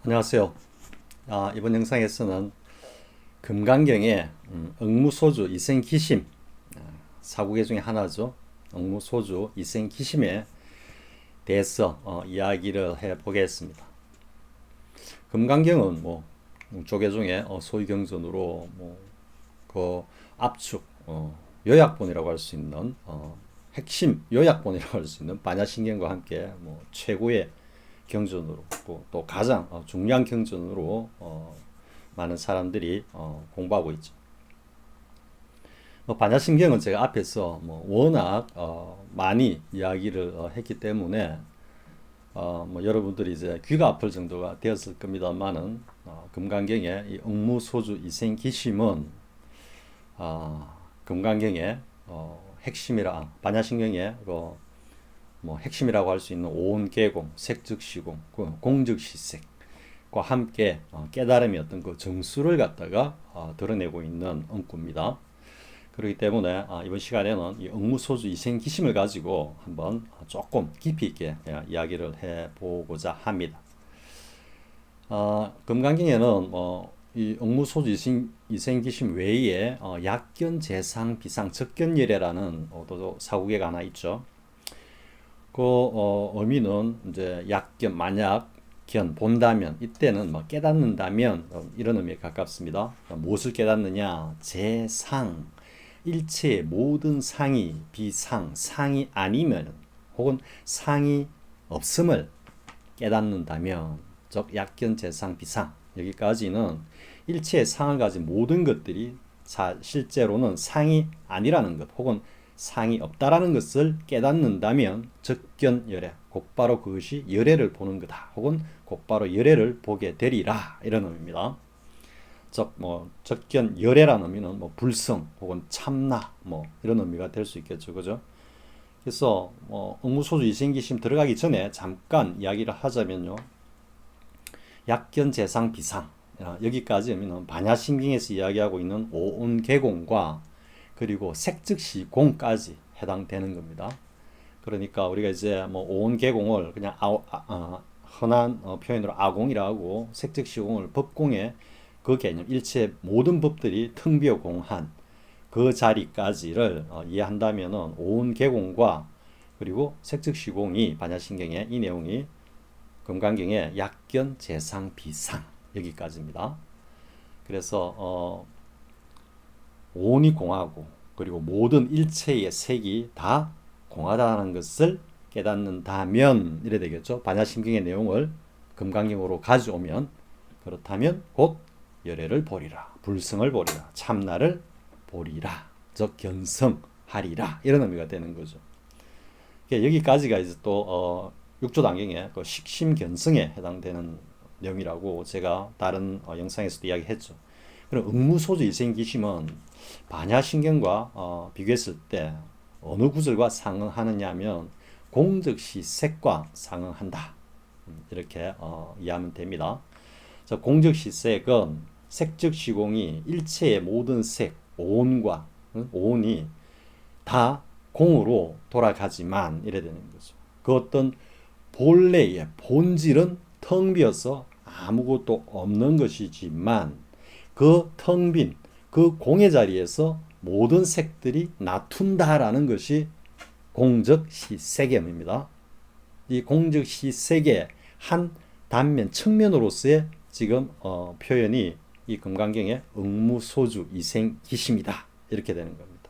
안녕하세요. 이번 영상에서는 금강경의 응무소주 이생기심, 사구계 중에 하나죠. 응무소주 이생기심에 대해서 이야기를 해보겠습니다. 금강경은 조계 중에 소위경전으로 그 압축 요약본이라고 할 수 있는 핵심 요약본이라고 할 수 있는 반야신경과 함께 최고의 경전으로 또 가장 중요한 경전으로 많은 사람들이 공부하고 있죠. 반야신경은 제가 앞에서 워낙 많이 이야기를 했기 때문에 여러분들이 이제 귀가 아플 정도가 되었을 겁니다만은 금강경의 이 응무소주 이생기심은 금강경의 반야신경의 핵심이라고 할 수 있는 오온계공, 색즉시공, 공즉시색과 함께 깨달음의 어떤 그 정수를 갖다가 드러내고 있는 응구입니다. 그렇기 때문에 이번 시간에는 이 응무소주 이생기심을 가지고 한번 조금 깊이 있게 이야기를 해보고자 합니다. 금강경에는 이 응무소주 이생기심 외에 약견, 재상, 비상, 적견예례라는 또 사구계가 하나 있죠. 그 의미는 이제 약견, 만약 견 본다면, 이때는 깨닫는다면 이런 의미에 가깝습니다. 무엇을 깨닫느냐? 재상, 일체의 모든 상이 비상, 상이 아니면 혹은 상이 없음을 깨닫는다면, 즉 약견, 재상, 비상, 여기까지는 일체의 상을 가진 모든 것들이 실제로는 상이 아니라는 것, 혹은 상이 없다라는 것을 깨닫는다면 적견열애, 곧바로 그것이 열애를 보는 거다, 혹은 곧바로 열애를 보게 되리라, 이런 의미입니다. 즉 적견열애라는 의미는 불성 혹은 참나 이런 의미가 될 수 있겠죠, 그죠? 그래서 응무소주 이생기심 들어가기 전에 잠깐 이야기를 하자면요, 약견, 재상, 비상, 여기까지 의미는 반야신경에서 이야기하고 있는 오온계공과 그리고 색즉시공까지 해당되는 겁니다. 그러니까 우리가 이제 오온계공을 그냥 흔한 표현으로 아공이라고, 색즉시공을 법공의 그 개념, 일체 모든 법들이 텅비어 공한 그 자리까지를 이해한다면은 오온계공과 그리고 색즉시공이 반야신경의 이 내용이 금강경의 약견, 재상, 비상 여기까지입니다. 그래서 오온이 공하고 그리고 모든 일체의 색이 다 공하다는 것을 깨닫는다면 이래 되겠죠. 반야신경의 내용을 금강경으로 가져오면, 그렇다면 곧 열애를 보리라, 불성을 보리라, 참나를 보리라, 즉 견성하리라, 이런 의미가 되는 거죠. 여기까지가 이제 또 육조단경의 그 식심견성에 해당되는 내용이라고 제가 다른 영상에서도 이야기했죠. 그럼 응무소주 이생기심은 반야신경과 비교했을 때 어느 구절과 상응하느냐 하면 공즉시색과 상응한다, 이렇게 이해하면 됩니다. 공즉시색은 색즉시공이 일체의 모든 색, 오온과 오온이 다 공으로 돌아가지만 이래 되는 거죠. 그 어떤 본래의 본질은 텅 비어서 아무것도 없는 것이지만 그 텅 빈 그 공의 자리에서 모든 색들이 나툰다라는 것이 공즉시색의 의미입니다. 이 공즉시색의 한 단면, 측면으로서의 지금 표현이 이 금강경의 응무소주 이생기심이다, 이렇게 되는 겁니다.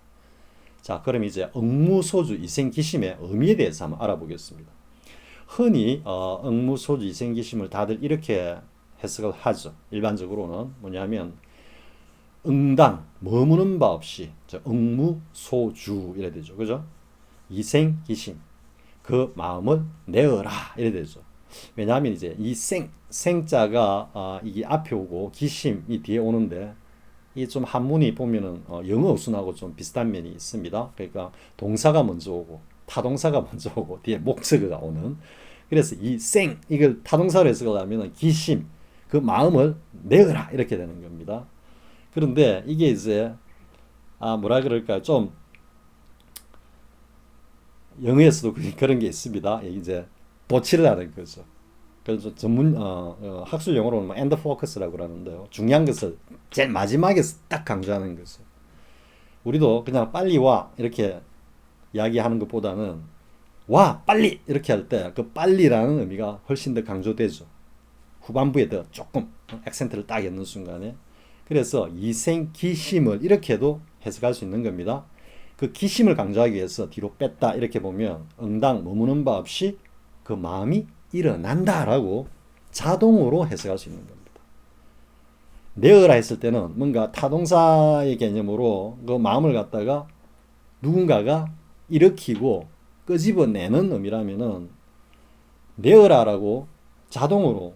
자, 그럼 이제 응무소주 이생기심의 의미에 대해서 한번 알아보겠습니다. 흔히 응무소주 이생기심을 다들 이렇게 해석을 하죠. 일반적으로는 뭐냐면 응당, 머무는 바 없이, 응무소주 이래 되죠, 그죠? 이생기심, 그 마음을 내어라 이래 되죠. 왜냐하면 이제 이 생자가 이게 앞에 오고 기심이 뒤에 오는데, 이 좀 한문이 보면은 영어 어순하고 좀 비슷한 면이 있습니다. 그러니까 동사가 먼저 오고 타동사가 먼저 오고 뒤에 목적어가 오는. 그래서 이걸 타동사로 해석을 하면은 기심, 그 마음을 내어라 이렇게 되는 겁니다. 그런데 이게 이제 뭐라 그럴까요? 좀 영어에서도 그런 게 있습니다. 이제 도치를 하는 거죠. 그래서 전문 학술 용어로는 뭐 end focus라고 그러는데요. 중요한 것을 제일 마지막에 딱 강조하는 거죠. 우리도 그냥 빨리 와 이렇게 이야기하는 것보다는 와 빨리 이렇게 할 때 그 빨리라는 의미가 훨씬 더 강조되죠. 후반부에 더 조금 액센트를 딱 넣는 순간에. 그래서 이생 기심을 이렇게도 해석할 수 있는 겁니다. 그 기심을 강조하기 위해서 뒤로 뺐다 이렇게 보면 응당 머무는 바 없이 그 마음이 일어난다라고 자동으로 해석할 수 있는 겁니다. 내어라 했을 때는 뭔가 타동사의 개념으로 그 마음을 갖다가 누군가가 일으키고 끄집어내는 의미라면은 내어라라고 자동으로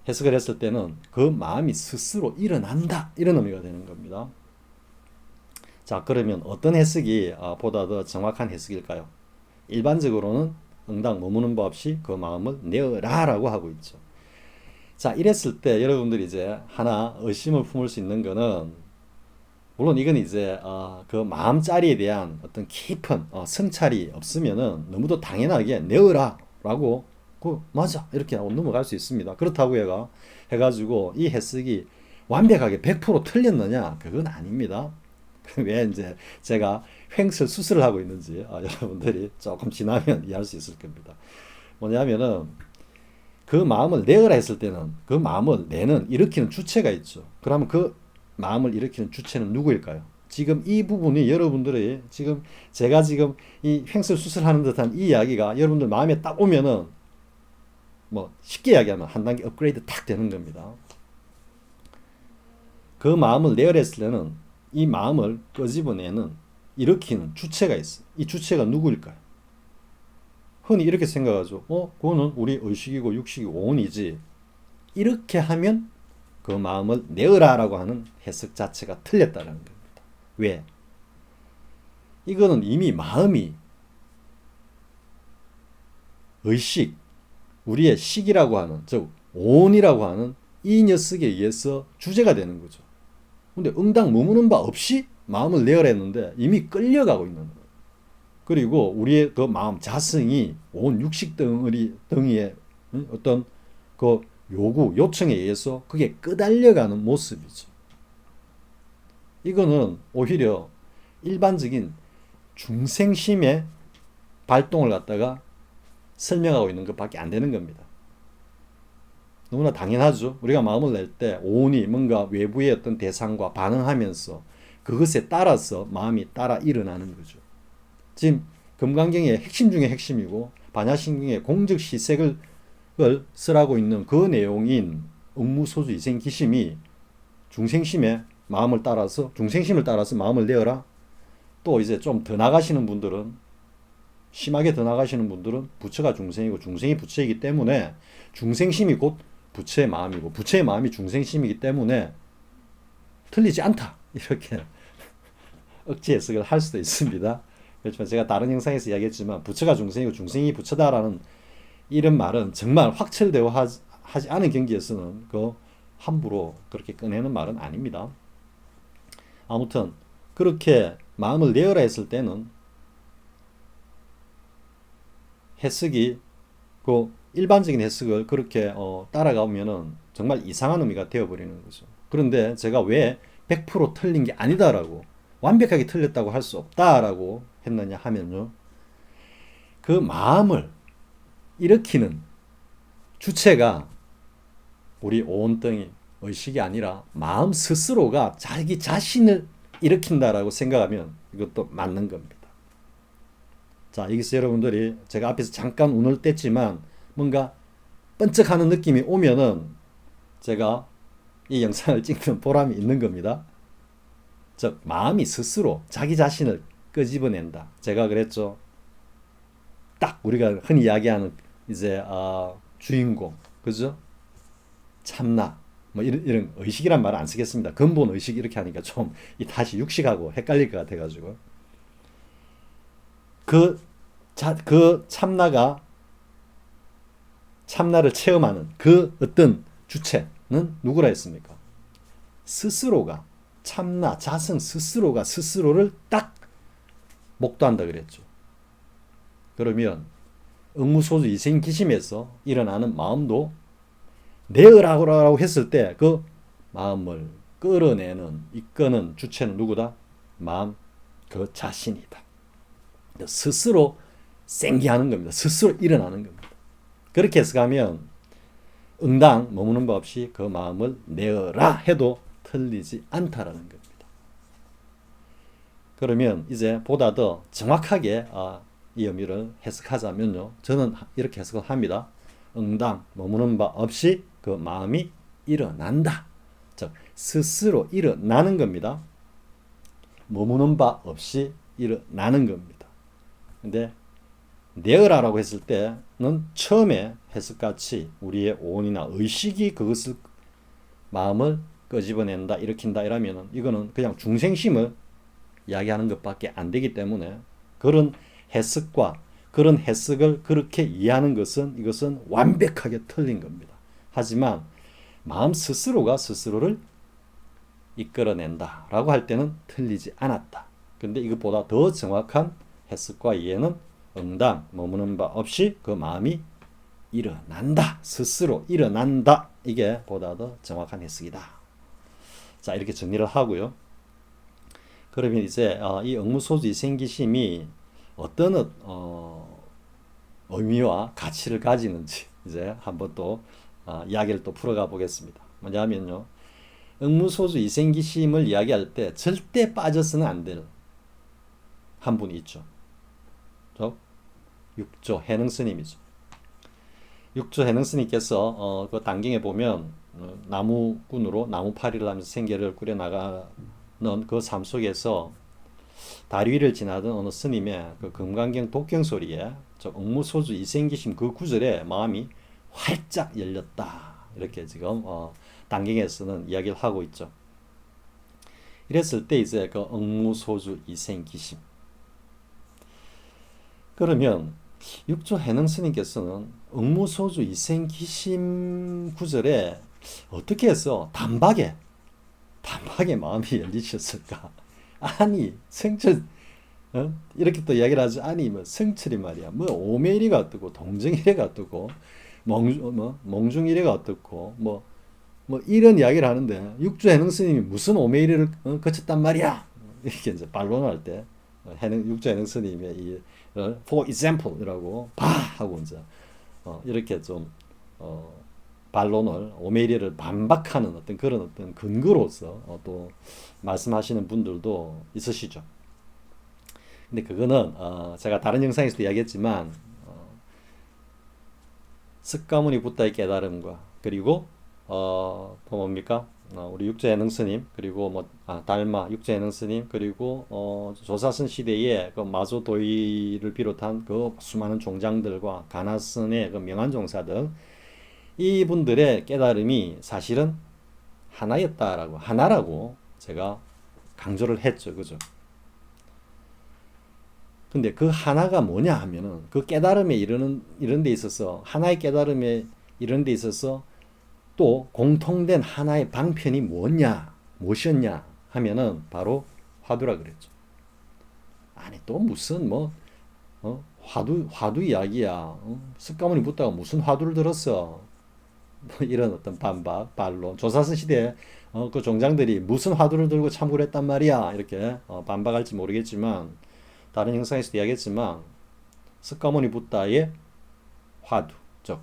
해석을 했을 때는 그 마음이 스스로 일어난다 이런 의미가 되는 겁니다. 자, 그러면 어떤 해석이 보다 더 정확한 해석일까요? 일반적으로는 응당 머무는 바 없이 그 마음을 내어라 라고 하고 있죠. 자, 이랬을 때 여러분들이 이제 하나 의심을 품을 수 있는 거는, 물론 이건 이제 그 마음자리에 대한 어떤 깊은 성찰이 없으면은 너무도 당연하게 내어라 라고 맞아 이렇게 넘어갈 수 있습니다. 그렇다고 해가지고 이 해석이 완벽하게 100% 틀렸느냐? 그건 아닙니다. 왜 이제 제가 횡설 수술을 하고 있는지 여러분들이 조금 지나면 이해할 수 있을 겁니다. 뭐냐면은 그 마음을 내어라 했을 때는 그 마음을 내는 일으키는 주체가 있죠. 그러면 그 마음을 일으키는 주체는 누구일까요? 지금 이 부분이 여러분들이 지금 제가 지금 이 횡설 수술하는 듯한 이 이야기가 여러분들 마음에 딱 오면은 뭐 쉽게 이야기하면 한 단계 업그레이드 탁 되는 겁니다. 그 마음을 내어라 했을 때는 이 마음을 끄집어내는 일으키는 주체가 있어요. 이 주체가 누구일까요? 흔히 이렇게 생각하죠. 그거는 우리 의식이고 육식이고 오온이지. 이렇게 하면 그 마음을 내어라 라고 하는 해석 자체가 틀렸다는 겁니다. 왜? 이거는 이미 마음이 의식, 우리의 식이라고 하는, 즉 오온이라고 하는 이 녀석에 의해서 주제가 되는 거죠. 근데 응당 머무는 바 없이 마음을 내어라 했는데 이미 끌려가고 있는 거예요. 그리고 우리의 그 마음 자성이 온 육식 덩이의 어떤 그 요청에 의해서 그게 끄달려가는 모습이죠. 이거는 오히려 일반적인 중생심의 발동을 갖다가 설명하고 있는 것밖에 안 되는 겁니다. 너무나 당연하죠. 우리가 마음을 낼 때 오온이 뭔가 외부의 어떤 대상과 반응하면서 그것에 따라서 마음이 따라 일어나는 거죠. 지금 금강경의 핵심 중에 핵심이고 반야신경의 공적시색을 쓰라고 있는 그 내용인 응무소주 이생기심이 중생심의 마음을 따라서 중생심을 따라서 마음을 내어라. 또 이제 좀 더 나가시는 분들은 심하게 더 나가시는 분들은 부처가 중생이고 중생이 부처이기 때문에 중생심이 곧 부처의 마음이고 부처의 마음이 중생심이기 때문에 틀리지 않다. 이렇게 억지 해석을 할 수도 있습니다. 그렇지만 제가 다른 영상에서 이야기했지만 부처가 중생이고 중생이 부처다라는 이런 말은 정말 확철되어 하지 않은 경지에서는 그 함부로 그렇게 꺼내는 말은 아닙니다. 아무튼 그렇게 마음을 내어라 했을 때는 해석이 그 일반적인 해석을 그렇게 따라가면은 정말 이상한 의미가 되어버리는 거죠. 그런데 제가 왜 100% 틀린 게 아니다라고 완벽하게 틀렸다고 할 수 없다라고 했느냐 하면요. 그 마음을 일으키는 주체가 우리 오온덩이 의식이 아니라 마음 스스로가 자기 자신을 일으킨다라고 생각하면 이것도 맞는 겁니다. 자, 여기서 여러분들이 제가 앞에서 잠깐 운을 뗐지만 뭔가 번쩍하는 느낌이 오면은 제가 이 영상을 찍는 보람이 있는 겁니다. 즉 마음이 스스로 자기 자신을 끄집어낸다. 제가 그랬죠. 딱 우리가 흔히 이야기하는 이제 주인공, 그죠? 참나, 뭐 이런 의식이란 말을 안 쓰겠습니다. 근본 의식 이렇게 하니까 좀 다시 육식하고 헷갈릴 것 같아가지고 그 참나를 체험하는 그 어떤 주체는 누구라 했습니까? 스스로가 참나 자성 스스로가 스스로를 딱 목도한다 그랬죠. 그러면 응무소주 이생기심에서 일어나는 마음도 내어라고 했을 때 그 마음을 끌어내는 이끄는 주체는 누구다? 마음 그 자신이다. 스스로 생기하는 겁니다. 스스로 일어나는 겁니다. 그렇게 해석하면 응당 머무는 법 없이 그 마음을 내어라 해도 틀리지 않다라는 겁니다. 그러면 이제 보다 더 정확하게 이 의미를 해석하자면요. 저는 이렇게 해석을 합니다. 응당 머무는 바 없이 그 마음이 일어난다. 즉 스스로 일어나는 겁니다. 머무는 바 없이 일어나는 겁니다. 근데 내어라라고 했을 때는 처음에 해석같이 우리의 오온이나 의식이 그것을 마음을 끄집어낸다, 일으킨다 이러면은 이거는 그냥 중생심을 이야기하는 것밖에 안 되기 때문에 그런 해석과 그런 해석을 그렇게 이해하는 것은 이것은 완벽하게 틀린 겁니다. 하지만 마음 스스로가 스스로를 이끌어낸다 라고 할 때는 틀리지 않았다. 근데 이것보다 더 정확한 해석과 이해는 응당 머무는 바 없이 그 마음이 일어난다. 스스로 일어난다. 이게 보다 더 정확한 해석이다. 자, 이렇게 정리를 하고요. 그러면 이제 이 응무소주 이생기심이 어떤 의미와 가치를 가지는지 이제 한번 또 이야기를 또 풀어가 보겠습니다. 뭐냐면요, 응무소주 이생기심을 이야기할 때 절대 빠져서는 안 될 한 분이 있죠. 육조 해능스님이죠. 육조 해능스님께서 그 단경에 보면 나무꾼으로 나무파리를 하면서 생계를 꾸려나가는 그 삶 속에서 다리 위를 지나던 어느 스님의 그 금강경 독경 소리에 저 응무소주 이생기심 그 구절에 마음이 활짝 열렸다. 이렇게 지금 단경에서는 이야기를 하고 있죠. 이랬을 때 이제 그 응무소주 이생기심. 그러면 육조 해능 스님께서는 응무소주 이생기심 구절에 어떻게 해서 단박에 마음이 열리셨을까? 아니 성철 이렇게 또 이야기를 하죠. 아니 뭐 성철이 말이야 뭐 오매일이가 어떻고 동정이래가 어떻고 몽중이래가 어떻고 뭐 이런 이야기를 하는데 육조 해능 스님이 무슨 오매일이를 거쳤단 말이야. 이렇게 이제 반론할 때 육조 해능 스님의 이 for example이라고 봐 하고 이제 이렇게 좀 반론을 오메리를 반박하는 어떤 그런 어떤 근거로서 또 말씀하시는 분들도 있으시죠. 근데 그거는 제가 다른 영상에서도 이야기했지만 석가모니 부다의 깨달음과 그리고 또 뭡니까? 우리 육조해능 스님 그리고 달마 육조해능 스님 그리고 조사선 시대에 그 마조도이를 비롯한 그 수많은 종장들과 가나선의 그 명한 종사들 이분들의 깨달음이 사실은 하나라고 제가 강조를 했죠. 그죠? 근데 그 하나가 뭐냐 하면은 그 깨달음에 이런 데 있어서 하나의 깨달음에 이런 데 있어서 또 공통된 하나의 방편이 무엇이었냐 하면은 바로 화두라 그랬죠. 아니 또 무슨 화두 이야기야. 석가모니 부다가 무슨 화두를 들었어. 이런 어떤 반박, 반론. 조사선 시대에 그 종장들이 무슨 화두를 들고 참고를 했단 말이야. 이렇게 반박할지 모르겠지만 다른 영상에서도 이야기했지만 석가모니 부다의 화두, 즉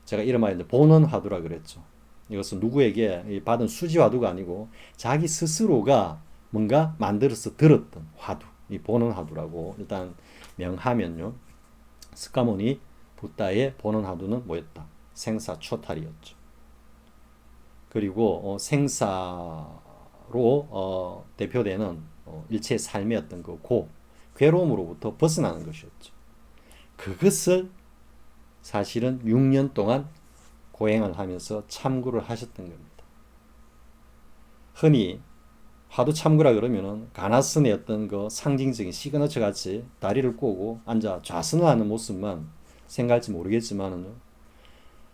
제가 이름하여 보는 화두라 그랬죠. 이것은 누구에게 받은 수지 화두가 아니고 자기 스스로가 뭔가 만들어서 들었던 화두, 이 보는 화두라고 일단 명하면요. 석가모니 부다의 보는 화두는 뭐였다? 생사초탈이었죠. 그리고 생사로 대표되는 일체의 삶의 어떤 그 괴로움으로부터 벗어나는 것이었죠. 그것을 사실은 6년 동안 고행을 하면서 참구를 하셨던 겁니다. 흔히 화두 참구라 그러면은 가나선의 어떤 그 상징적인 시그너처 같이 다리를 꼬고 앉아 좌선을 하는 모습만 생각할지 모르겠지만은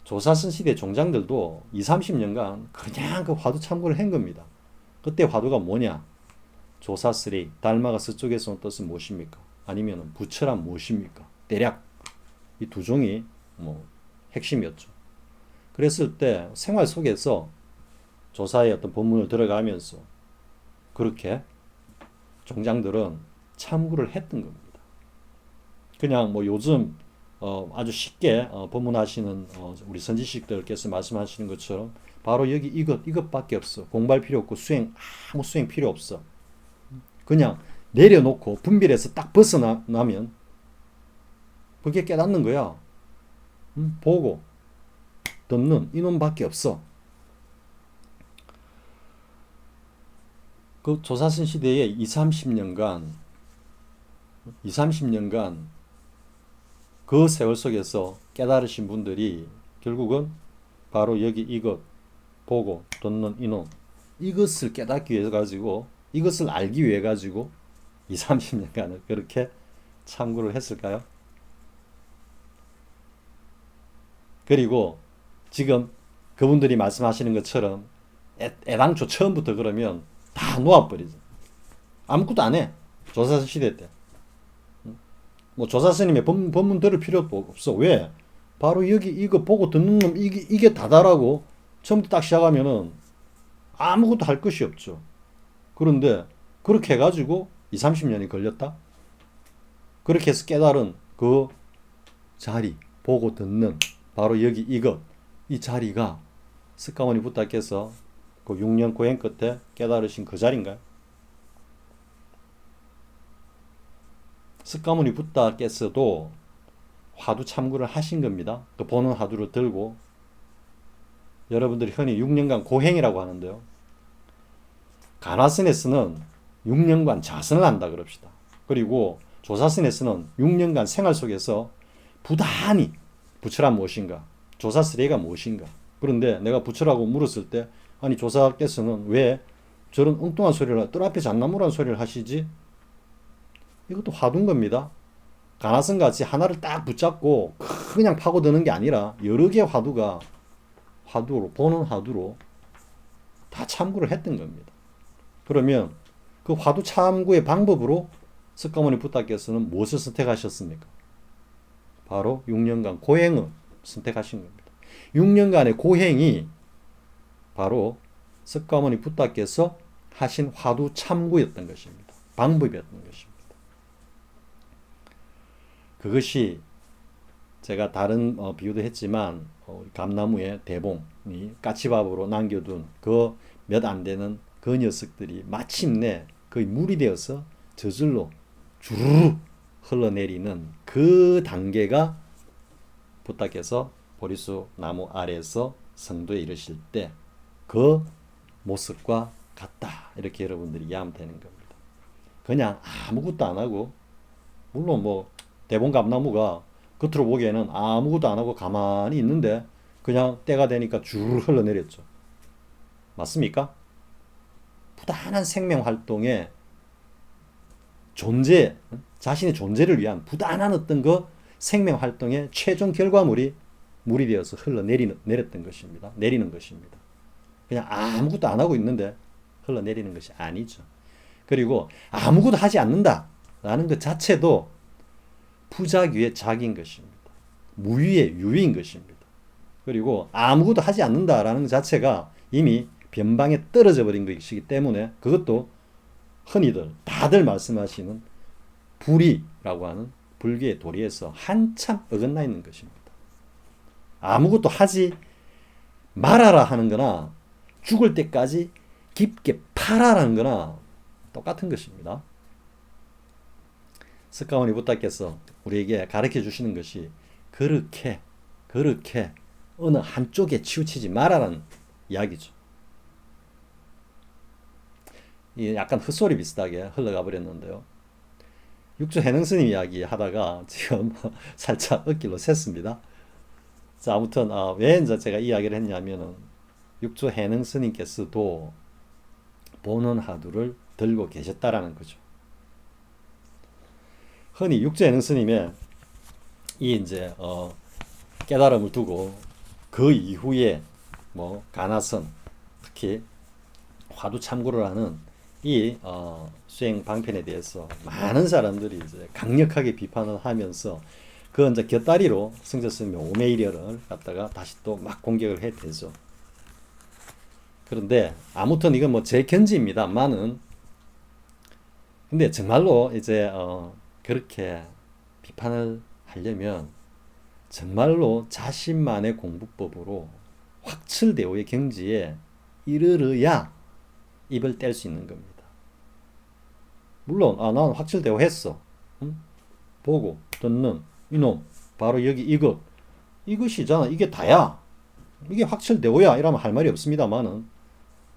조사선 시대 종장들도 20-30년간 그냥 그 화두 참고를 한 겁니다. 그때 화두가 뭐냐? 조사스리, 달마가 서쪽에서 온 뜻은 무엇입니까? 아니면 부처란 무엇입니까? 대략 이 두 종이 뭐 핵심이었죠. 그랬을 때 생활 속에서 조사의 어떤 본문을 들어가면서 그렇게 종장들은 참고를 했던 겁니다. 그냥 뭐 요즘 아주 쉽게 법문하시는 우리 선지식들께서 말씀하시는 것처럼 바로 여기 이것밖에 없어. 공부할 필요 없고 아무 수행 필요 없어. 그냥 내려놓고 분별해서 딱 벗어나면 그게 깨닫는 거야. 보고 듣는 이놈밖에 없어. 그 조사선 시대에 30년간 그 세월 속에서 깨달으신 분들이 결국은 바로 여기 이것 보고 듣는 이놈 이것을 깨닫기 위해 가지고 이것을 알기 위해 가지고 30년간을 그렇게 참고를 했을까요? 그리고 지금 그분들이 말씀하시는 것처럼 애당초 처음부터 그러면 다 놓아버리죠. 아무것도 안 해. 조사선 시대 때. 뭐 조사스님의 법문 들을 필요도 없어. 왜? 바로 여기 이거 보고 듣는 놈 이게 다다라고 처음부터 딱 시작하면은 아무것도 할 것이 없죠. 그런데 그렇게 해가지고 30년이 걸렸다? 그렇게 해서 깨달은 그 자리 보고 듣는 바로 여기 이 자리가 스가모니 부타께서 그 6년 고행 끝에 깨달으신 그 자리인가요? 스가모니 부타께서도 화두 참고를 하신 겁니다. 그 보는 화두를 들고 여러분들이 흔히 6년간 고행이라고 하는데요. 가나선에서는 6년간 자선을 한다 그럽시다. 그리고 조사선에서는 6년간 생활 속에서 부단히 부처란 무엇인가, 조사스레가 무엇인가. 그런데 내가 부처라고 물었을 때 아니 조사께서는 왜 저런 엉뚱한 소리를 뜰 앞에 잣나무라는 소리를 하시지? 이것도 화두인 겁니다. 가나선 같이 하나를 딱 붙잡고 그냥 파고드는 게 아니라 여러 개의 화두로 보는 화두로 다 참고를 했던 겁니다. 그러면 그 화두 참고의 방법으로 스가모니 부타께서는 무엇을 선택하셨습니까? 바로 6년간 고행을 선택하신 겁니다. 6년간의 고행이 바로 스가모니 부타께서 하신 화두 참고였던 것입니다. 방법이었던 것입니다. 그것이 제가 다른 비유도 했지만 감나무의 대봉이 까치밥으로 남겨둔 그 몇 안 되는 그 녀석들이 마침내 거의 물이 되어서 저절로 주르르 흘러내리는 그 단계가 부타께서 보리수 나무 아래에서 성도에 이르실 때 그 모습과 같다. 이렇게 여러분들이 이해하면 되는 겁니다. 그냥 아무것도 안 하고 물론 뭐 대봉감나무가 겉으로 보기에는 아무것도 안 하고 가만히 있는데 그냥 때가 되니까 주르르 흘러내렸죠. 맞습니까? 부단한 생명활동에 자신의 존재를 위한 부단한 어떤 그 생명활동의 최종 결과물이 물이 되어서 흘러내렸던 것입니다. 내리는 것입니다. 그냥 아무것도 안 하고 있는데 흘러내리는 것이 아니죠. 그리고 아무것도 하지 않는다라는 것 자체도 부작위의 작인 것입니다. 무위의 유인 것입니다. 그리고 아무것도 하지 않는다라는 것 자체가 이미 변방에 떨어져 버린 것이기 때문에 그것도 흔히들 다들 말씀하시는 불의라고 하는 불교의 도리에서 한참 어긋나 있는 것입니다. 아무것도 하지 말아라 하는 거나 죽을 때까지 깊게 팔아라는 거나 똑같은 것입니다. 스가모니 부타께서 우리에게 가르쳐 주시는 것이 그렇게 어느 한쪽에 치우치지 말아라는 이야기죠. 약간 헛소리 비슷하게 흘러가 버렸는데요. 육조 해능스님 이야기 하다가 지금 살짝 엇길로 샜습니다. 자, 아무튼 왜 이제 제가 이야기를 했냐면은 육조 해능스님께서도 보는 화두를 들고 계셨다라는 거죠. 흔히 육조 해능스님의 이 이제 깨달음을 두고 그 이후에 뭐 가나선 특히 화두 참고를 하는 이 수행 방편에 대해서 많은 사람들이 이제 강력하게 비판을 하면서 그 이제 곁다리로 성자 스님이 오메이려를 갖다가 다시 또 막 공격을 해 대죠. 그런데 아무튼 이건 뭐 제 견지입니다만은, 근데 정말로 이제 그렇게 비판을 하려면 정말로 자신만의 공부법으로 확철대오의 경지에 이르러야 입을 뗄 수 있는 겁니다. 물론 나는 확철대오 했어. 응? 보고 듣는 이놈 바로 여기 이것이잖아. 이게 다야. 이게 확철대오야. 이러면 할 말이 없습니다만은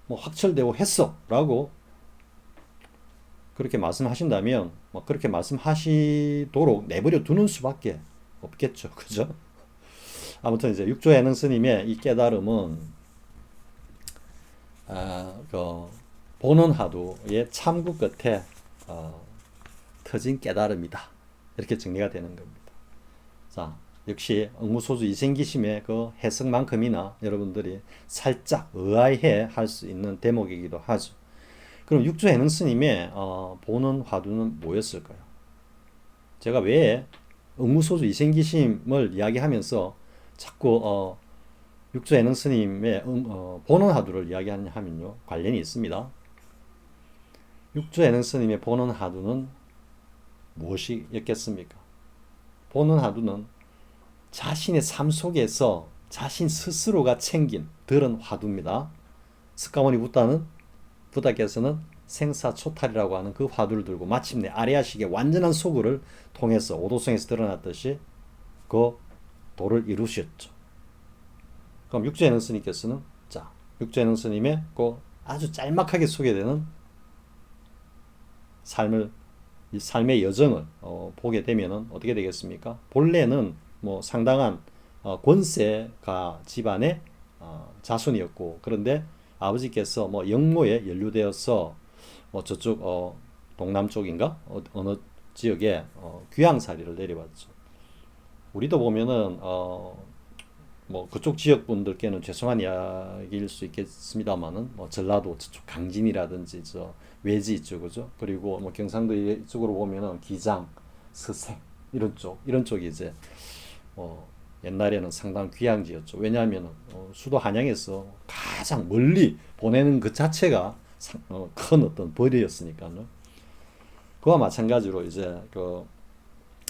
뭐 확철대오 했어 라고 그렇게 말씀하신다면 뭐 그렇게 말씀하시도록 내버려 두는 수밖에 없겠죠. 그죠? 아무튼 이제 육조해능 스님의 이 깨달음은 그 보는 하두의 참구 끝에 터진 깨달음이다. 이렇게 정리가 되는 겁니다. 자, 역시 응무소주 이생기심의 그 해석만큼이나 여러분들이 살짝 의아해 할 수 있는 대목이기도 하죠. 그럼 육조해능 스님의 보는 화두는 뭐였을까요? 제가 왜 응무소주 이생기심을 이야기하면서 자꾸 육조해능 스님의 보는 화두를 이야기하냐 하면요, 관련이 있습니다. 육조해능 스님의 보는 화두는 무엇이었겠습니까? 보는 화두는 자신의 삶 속에서 자신 스스로가 챙긴 들은 화두입니다. 스가모니 부다께서는 생사초탈이라고 하는 그 화두를 들고 마침내 아리아식의 완전한 소구를 통해서 오도성에서 드러났듯이 그 도를 이루셨죠. 그럼 육조해능 스님께서는 육조해능 스님의 그 아주 짤막하게 소개되는 삶의 여정을 보게 되면은 어떻게 되겠습니까? 본래는 뭐 상당한 권세가 집안의 자손이었고, 그런데 아버지께서 뭐 영모에 연루되어서 뭐 저쪽 동남 쪽인가 어느 지역에 귀양살이를 내려왔죠. 우리도 보면은 뭐 그쪽 지역 분들께는 죄송한 이야기일 수 있겠습니다만은 뭐 전라도 저쪽 강진이라든지 저 외지 이쪽, 그죠? 그리고 뭐 경상도 이쪽으로 보면은 기장, 서생 이런 쪽이 이제 옛날에는 상당 귀향지였죠. 왜냐하면 수도 한양에서 가장 멀리 보내는 그 자체가 큰 어떤 벌이였으니까요. 그와 마찬가지로 이제 그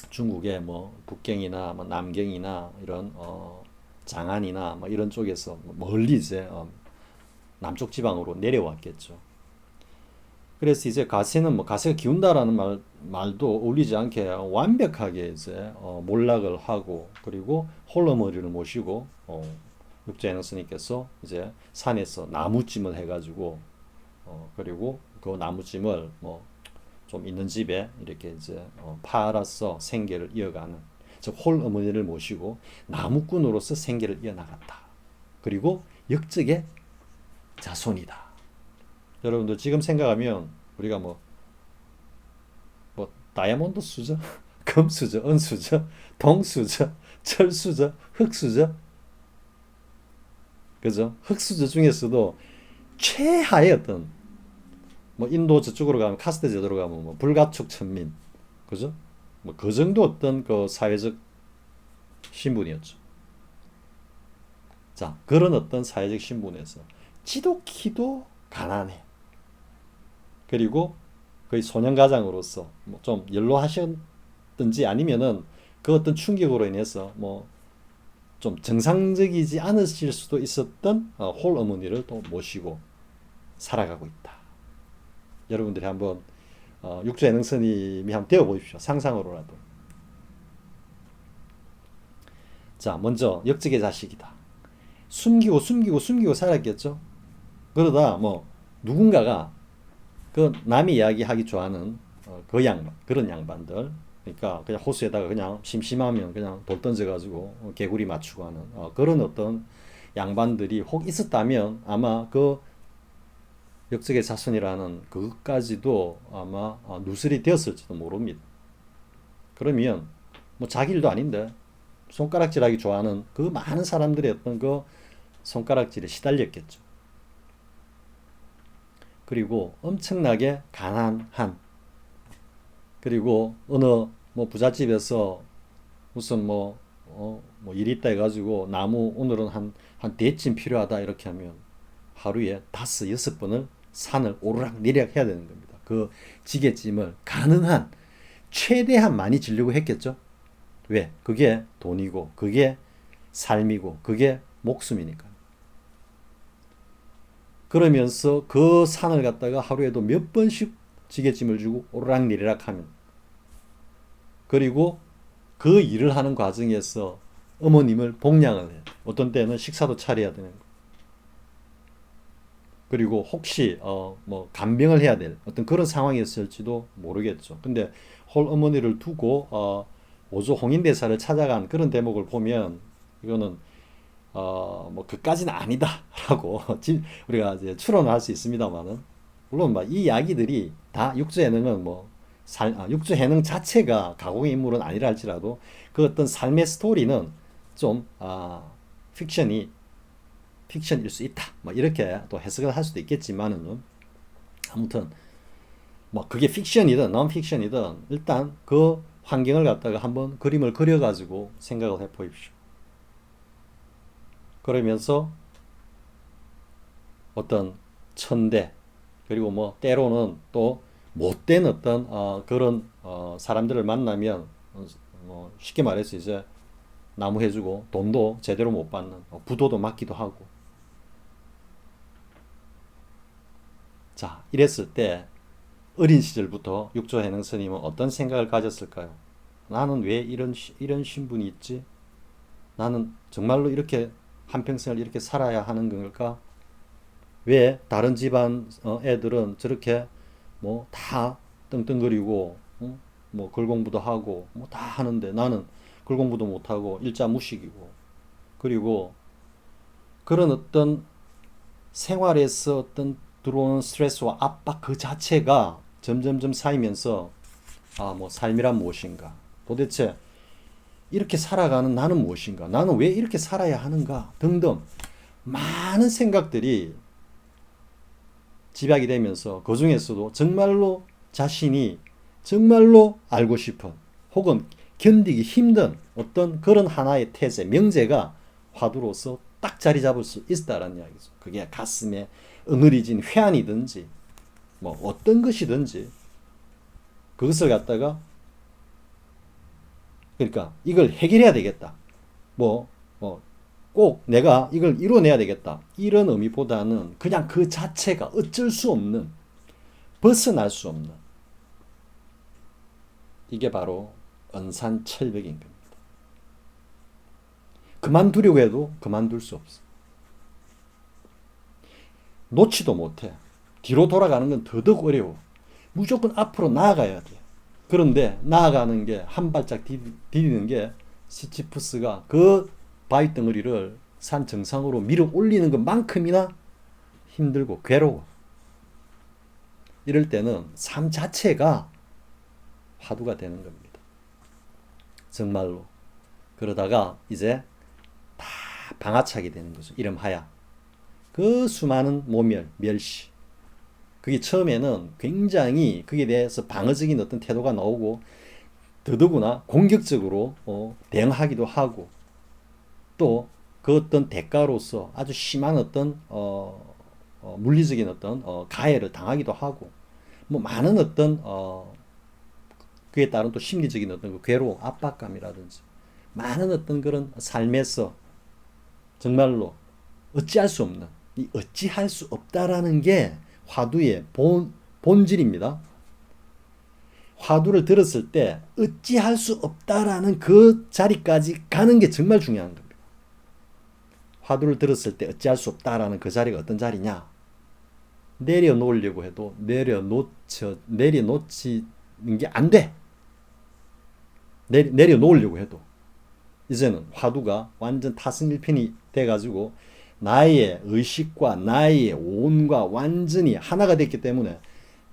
중국의 뭐 북경이나 뭐 남경이나 이런 장안이나 뭐 이런 쪽에서 멀리 이제 남쪽 지방으로 내려왔겠죠. 그래서 이제 가세는 뭐 가세가 기운다라는 말도 어울리지 않게 완벽하게 이제 몰락을 하고, 그리고 홀로머리를 모시고 육조해능 스님께서 이제 산에서 나무찜을 해가지고 그리고 그 나무찜을 뭐 좀 있는 집에 이렇게 이제 팔아서 생계를 이어가는, 즉 홀어머니를 모시고 나무꾼으로서 생계를 이어나갔다. 그리고 역적의 자손이다. 여러분들 지금 생각하면 우리가 뭐 다이아몬드 수저, 금수저, 은수저, 동수저, 철수저, 흑수저, 그죠? 흑수저 중에서도 최하의 어떤 뭐 인도 저쪽으로 가면 카스트 제도로 가면 뭐 불가촉 천민, 그죠? 뭐 그 정도 어떤 그 사회적 신분이었죠. 자, 그런 어떤 사회적 신분에서 지독히도 가난해. 그리고 거의 소년가장으로서 뭐 좀 연로하셨든지 아니면은 그 어떤 충격으로 인해서 뭐 좀 정상적이지 않으실 수도 있었던 홀 어머니를 또 모시고 살아가고 있다. 여러분들이 한번 육조해능 스님이 한번 되어 보십시오. 상상으로라도. 자, 먼저 역적의 자식이다. 숨기고 살았겠죠. 그러다 뭐 누군가가 그 남이 이야기하기 좋아하는 그 양반, 그런 양반들, 그러니까 그냥 호수에다가 그냥 심심하면 그냥 돌 던져가지고 개구리 맞추고 하는 그런 어떤 양반들이 혹 있었다면 아마 그 역적의 자손이라는 그것까지도 아마 누설이 되었을지도 모릅니다. 그러면 뭐 자기 일도 아닌데 손가락질하기 좋아하는 그 많은 사람들의 어떤 그 손가락질에 시달렸겠죠. 그리고 엄청나게 가난한, 그리고 어느 뭐 부잣집에서 무슨 뭐 일이 있다 해가지고 나무 오늘은 한 대쯤 필요하다 이렇게 하면 하루에 5-6번을 산을 오르락 내리락 해야 되는 겁니다. 그 지게짐을 가능한 최대한 많이 지려고 했겠죠. 왜? 그게 돈이고 그게 삶이고 그게 목숨이니까. 그러면서 그 산을 갖다가 하루에도 몇 번씩 지게짐을 주고 오르락내리락 하면, 그리고 그 일을 하는 과정에서 어머님을 복양을 해요. 어떤 때는 식사도 차려야 되는 거. 그리고 혹시 뭐 간병을 해야 될 어떤 그런 상황이었을지도 모르겠죠. 근데 홀 어머니를 두고 오조 홍인대사를 찾아간 그런 대목을 보면 이거는 뭐 그까지는 아니다라고 우리가 이제 추론을 할 수 있습니다만은, 물론 막 이 이야기들이 다 육조해능은 육조해능 자체가 가공의 인물은 아니라 할지라도 그 어떤 삶의 스토리는 좀 픽션일 수 있다. 뭐 이렇게 또 해석을 할 수도 있겠지만은, 아무튼 뭐 그게 픽션이든 non 픽션이든 일단 그 환경을 갖다가 한번 그림을 그려가지고 생각을 해보십시오. 그러면서 어떤 천대, 그리고 뭐 때로는 또 못된 어떤 그런 사람들을 만나면 쉽게 말해서 이제 나무해주고 돈도 제대로 못 받는, 부도도 맞기도 하고. 자, 이랬을 때 어린 시절부터 육조해능 스님은 어떤 생각을 가졌을까요? 나는 왜 이런 신분이 있지? 나는 정말로 이렇게 한평생을 이렇게 살아야 하는 걸까? 왜 다른 집안 애들은 저렇게 뭐 다 떵떵거리고 뭐 글공부도 하고 뭐 다 하는데 나는 글공부도 못하고 일자 무식이고, 그리고 그런 어떤 생활에서 어떤 들어오는 스트레스와 압박 그 자체가 점점점 쌓이면서 뭐 삶이란 무엇인가? 도대체 이렇게 살아가는 나는 무엇인가? 나는 왜 이렇게 살아야 하는가? 등등 많은 생각들이 집약이 되면서 그 중에서도 정말로 자신이 정말로 알고 싶은 혹은 견디기 힘든 어떤 그런 하나의 태세, 명제가 화두로서 딱 자리 잡을 수 있다라는 이야기죠. 그게 가슴에 응어리진 회한이든지 뭐 어떤 것이든지 그것을 갖다가, 그러니까 이걸 해결해야 되겠다. 꼭 내가 이걸 이뤄내야 되겠다. 이런 의미보다는 그냥 그 자체가 어쩔 수 없는, 벗어날 수 없는, 이게 바로 은산철벽인 겁니다. 그만두려고 해도 그만둘 수 없어. 놓지도 못해. 뒤로 돌아가는 건 더더욱 어려워. 무조건 앞으로 나아가야 돼. 그런데 나아가는 게 한 발짝 디디는 게 시치프스가 그 바위 덩어리를 산 정상으로 밀어 올리는 것만큼이나 힘들고 괴로워. 이럴 때는 삶 자체가 화두가 되는 겁니다. 정말로. 그러다가 이제 다 방아차게 되는 거죠. 이름하야. 그 수많은 모멸, 멸시. 그게 처음에는 굉장히 그에 대해서 방어적인 어떤 태도가 나오고 더더구나 공격적으로 대응하기도 하고, 또 그 어떤 대가로서 아주 심한 어떤 물리적인 어떤 가해를 당하기도 하고, 뭐 많은 어떤 그에 따른 또 심리적인 어떤 그 괴로움, 압박감이라든지 많은 어떤 그런 삶에서 정말로 어찌할 수 없는, 이 어찌할 수 없다라는 게 화두의 본질입니다. 화두를 들었을 때 어찌할 수 없다라는 그 자리까지 가는 게 정말 중요한 겁니다. 화두를 들었을 때 어찌할 수 없다라는 그 자리가 어떤 자리냐? 내려놓으려고 해도 내려놓치는 게 안 돼. 내려놓으려고 해도. 이제는 화두가 완전 타승일편이 돼가지고 나의 의식과 나의 온과 완전히 하나가 됐기 때문에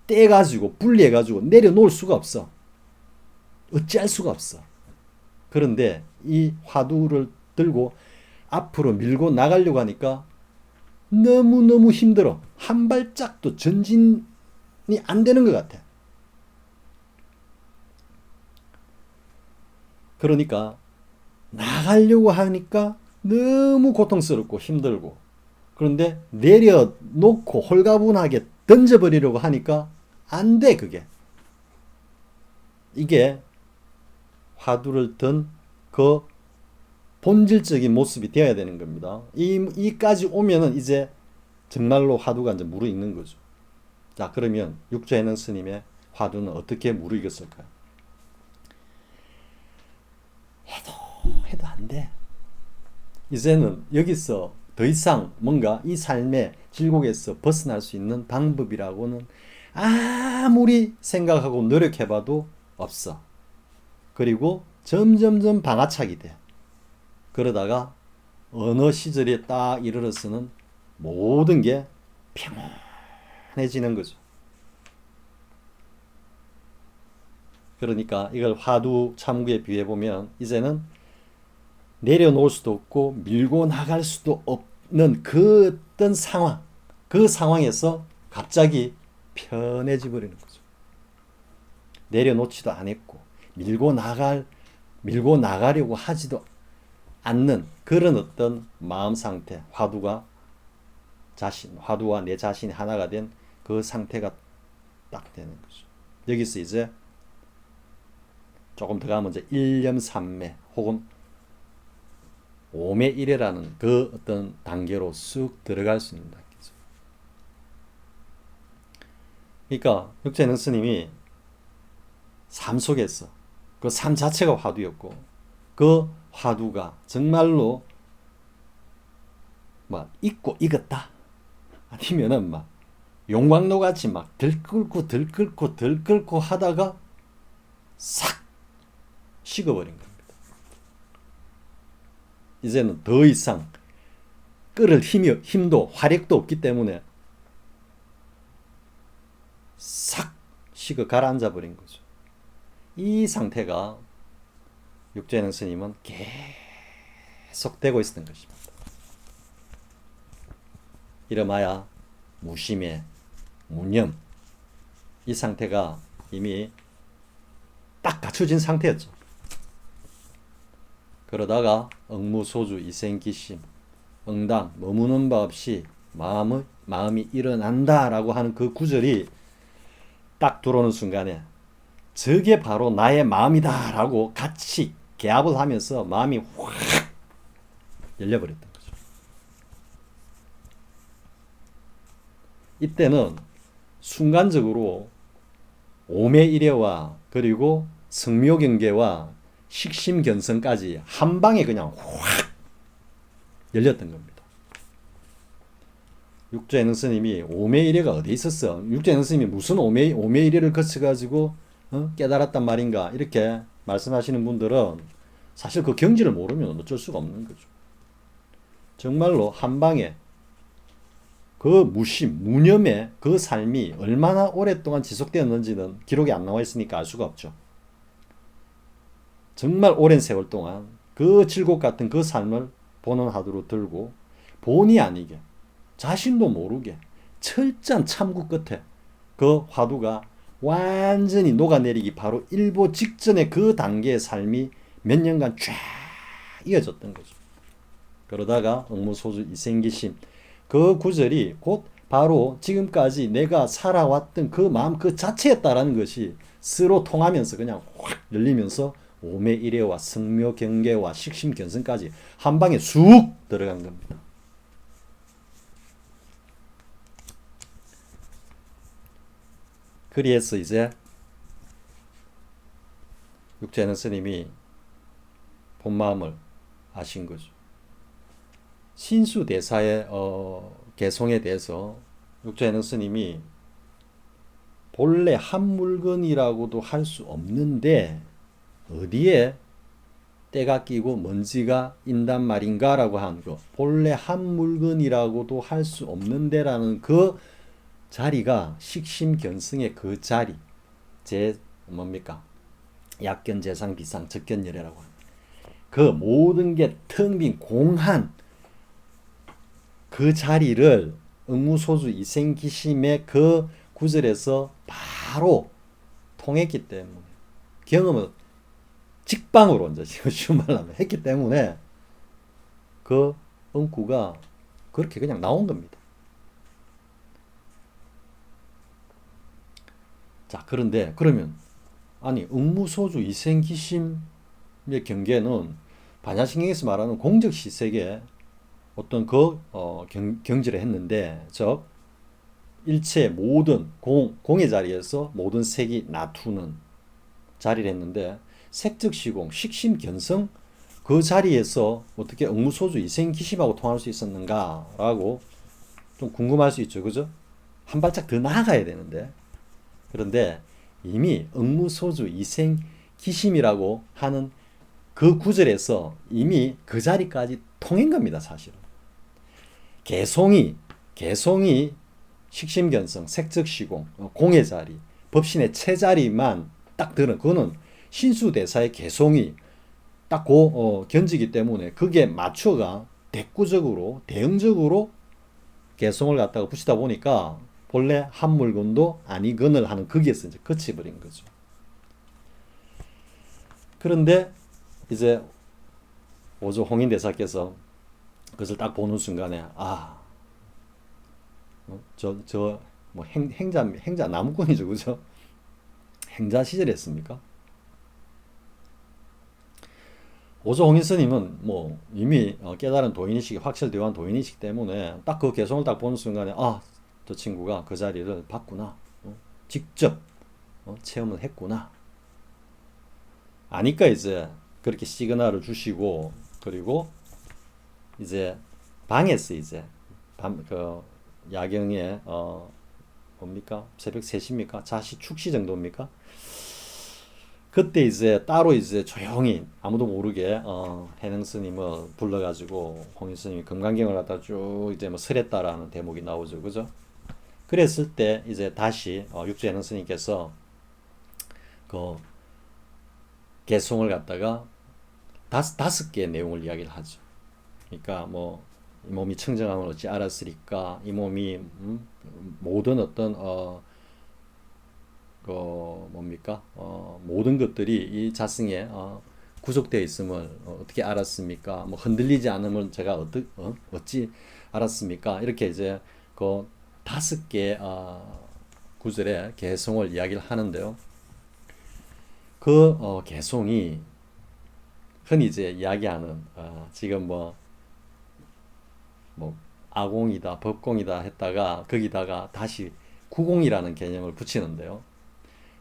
떼가지고 분리해가지고 내려놓을 수가 없어. 어찌할 수가 없어. 그런데 이 화두를 들고 앞으로 밀고 나가려고 하니까 너무너무 힘들어. 한 발짝도 전진이 안 되는 것 같아. 그러니까 나가려고 하니까 너무 고통스럽고 힘들고, 그런데 내려놓고 홀가분하게 던져버리려고 하니까 안 돼, 그게. 이게 화두를 든 그 본질적인 모습이 되어야 되는 겁니다. 이까지 오면은 이제 정말로 화두가 이제 무르익는 거죠. 자, 그러면 육조해능 스님의 화두는 어떻게 무르익었을까요? 해도 안 돼. 이제는 여기서 더 이상 뭔가 이 삶의 질곡에서 벗어날 수 있는 방법이라고는 아무리 생각하고 노력해봐도 없어. 그리고 점점점 방아착이 돼. 그러다가 어느 시절에 딱 이르러서는 모든 게 평온해지는 거죠. 그러니까 이걸 화두 참구에 비유해보면 이제는 내려놓을 수도 없고 밀고 나갈 수도 없는 그 어떤 상황, 그 상황에서 갑자기 편해져 버리는 거죠. 내려놓지도 않았고 밀고 나가려고 하지도 않는 그런 어떤 마음 상태, 화두와 내 자신이 하나가 된 그 상태가 딱 되는 거죠. 여기서 이제 조금 더 가면 이제 일념삼매 혹은 오매일해라는 그 어떤 단계로 쑥 들어갈 수 있는 단계죠. 그러니까 육체능 스님이 삶 속에서 그 삶 자체가 화두였고, 그 화두가 정말로 막 익고 익었다, 아니면은 막 용광로 같이 막 들끓고 하다가 싹 식어버린 겁니다. 이제는 더 이상 끓을 힘도 화력도 없기 때문에 싹 식어 가라앉아 버린 거죠. 이 상태가 육조해능 스님은 계속 되고 있었던 것입니다. 이름하여 무심의 무념, 이 상태가 이미 딱 갖춰진 상태였죠. 그러다가 응무소주 이생기심, 응당 머무는 바 없이 마음이 일어난다라고 하는 그 구절이 딱 들어오는 순간에 저게 바로 나의 마음이다라고 같이 개합을 하면서 마음이 확 열려버렸던 거죠. 이때는 순간적으로 오매일해와 그리고 성묘경계와 식심견성까지 한 방에 그냥 확 열렸던 겁니다. 육조해능 스님이 오매일해가 어디 있었어? 육조해능 스님이 무슨 오매일해를 거쳐가지고 깨달았단 말인가? 이렇게 말씀하시는 분들은 사실 그 경지를 모르면 어쩔 수가 없는 거죠. 정말로 한 방에 그 무념의 그 삶이 얼마나 오랫동안 지속되었는지는 기록이 안 나와 있으니까 알 수가 없죠. 정말 오랜 세월 동안 그 질곡 같은 그 삶을 보는 화두로 들고 본의 아니게 자신도 모르게 철저한 참고 끝에 그 화두가 완전히 녹아내리기 바로 일보 직전의 그 단계의 삶이 몇 년간 쫙 이어졌던 거죠. 그러다가 응무소주 이생기심, 그 구절이 곧 바로 지금까지 내가 살아왔던 그 마음 그 자체였다라는 것이 서로 통하면서 그냥 확 열리면서 오매일해와 성묘경계와 식심견성까지 한 방에 쑥 들어간 겁니다. 그리해서 이제 육조해능 스님이 본마음을 아신 거죠. 신수대사의 개송에 대해서 육조해능 스님이 본래 한 물건이라고도 할 수 없는데 어디에 때가 끼고 먼지가 인단 말인가 라고 한 거, 본래 한 물건이라고도 할 수 없는데라는 그 자리가 식심견성의 그 자리, 뭡니까? 약견, 재상, 비상, 적견열애라고 합니다. 그 모든 게 텅 빈 공한 그 자리를 응무소주 이생기심의 그 구절에서 바로 통했기 때문에 경험을 직방으로 이제 쉬운 말로 하면 했기 때문에 그 응구가 그렇게 그냥 나온 겁니다. 자, 그런데 그러면 아니 응무소주 이생기심의 경계는 반야신경에서 말하는 공적시색의 어떤 경지를 했는데, 즉 일체 모든 공의 자리에서 모든 색이 나투는 자리를 했는데, 색즉시공 식심견성 그 자리에서 어떻게 응무소주 이생기심하고 통할 수 있었는가라고 좀 궁금할 수 있죠, 그죠? 한 발짝 더 나아가야 되는데, 그런데 이미 응무소주 이생기심이라고 하는 그 구절에서 이미 그 자리까지 통한 겁니다, 사실은. 개송이 식심견성, 색즉시공, 공의 자리, 법신의 체자리만 딱 드는, 그거는 신수대사의 개송이 딱 견지기 때문에 그게 맞춰가 대꾸적으로 대응적으로 개송을 갖다가 붙이다 보니까 본래 한 물건도 아니건을 하는 거기에서 이제 그쳐버린 거죠. 그런데 이제 오조 홍인대사께서 그것을 딱 보는 순간에 뭐 행자 나무꾼이죠, 그죠? 행자 시절이었습니까? 오조 홍인 스님은 뭐 이미 깨달은 도인의식이 확실되어 간 도인의식 때문에 딱 그 개성을 딱 보는 순간에 저 친구가 그 자리를 봤구나, 직접 체험을 했구나 아니까 이제 그렇게 시그널을 주시고, 그리고 이제 방에서 이제 야경에 뭡니까? 새벽 3시입니까? 자시 축시 정도입니까? 그때 이제 따로 이제 조용히 아무도 모르게 해능 스님을 불러가지고 홍인 스님이 금강경을 갖다 쭉 이제 뭐 설했다라는 대목이 나오죠, 그죠? 그랬을 때 이제 다시 육조 해능 스님께서 그 개송을 갖다가 다섯 개의 내용을 이야기를 하죠. 그러니까 뭐 이 몸이 청정함을 어찌 알았으리까, 이 몸이 모든 어떤 뭡니까? 모든 것들이 이 자승에 구속되어 있음을 어떻게 알았습니까? 뭐 흔들리지 않음을 제가 어찌 알았습니까? 이렇게 이제 그 5개 구절의 개송을 이야기를 하는데요. 그 개송이 흔히 이제 이야기하는 지금 뭐 아공이다, 법공이다 했다가 거기다가 다시 구공이라는 개념을 붙이는데요.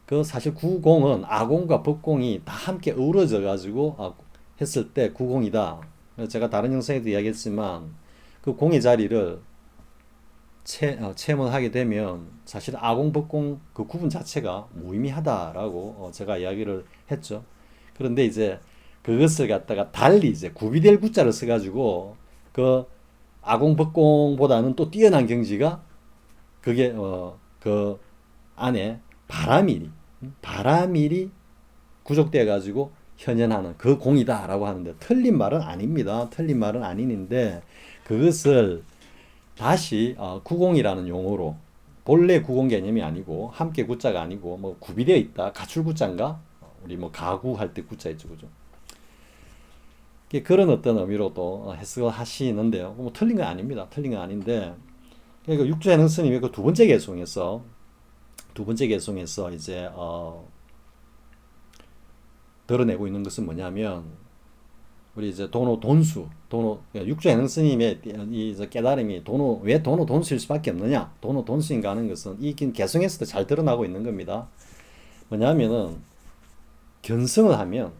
그 사실 구공은 아공과 법공이 다 함께 어우러져 가지고 했을 때 구공이다. 제가 다른 영상에도 이야기했지만 그 공의 자리를 체험을 하게 되면 사실 아공, 법공 그 구분 자체가 무의미하다라고 제가 이야기를 했죠. 그런데 이제 그것을 갖다가 달리 이제 구비될 구자를 써가지고 그 아공, 법공보다는 또 뛰어난 경지가 그게 그 안에 바라밀이 구족되어 가지고 현현하는 그 공이다라고 하는데, 틀린 말은 아닙니다. 틀린 말은 아닌데 그것을 다시 구공이라는 용어로, 본래 구공 개념이 아니고 함께 구자가 아니고 뭐 구비되어 있다, 가출 구자인가, 우리 뭐 가구할 때 구자 있죠, 그죠? 그런 어떤 의미로도 해석을 하시는데요. 뭐 틀린 건 아닙니다. 틀린 건 아닌데, 그러니까 육조 해능 스님이 그 두 번째 개송에서 이제 드러내고 있는 것은 뭐냐면, 우리 이제 육조 해능 스님의 이 깨달음이 왜 돈수일 수밖에 없느냐, 돈수인가 하는 것은 이 개송에서도 잘 드러나고 있는 겁니다. 뭐냐면은 견성을 하면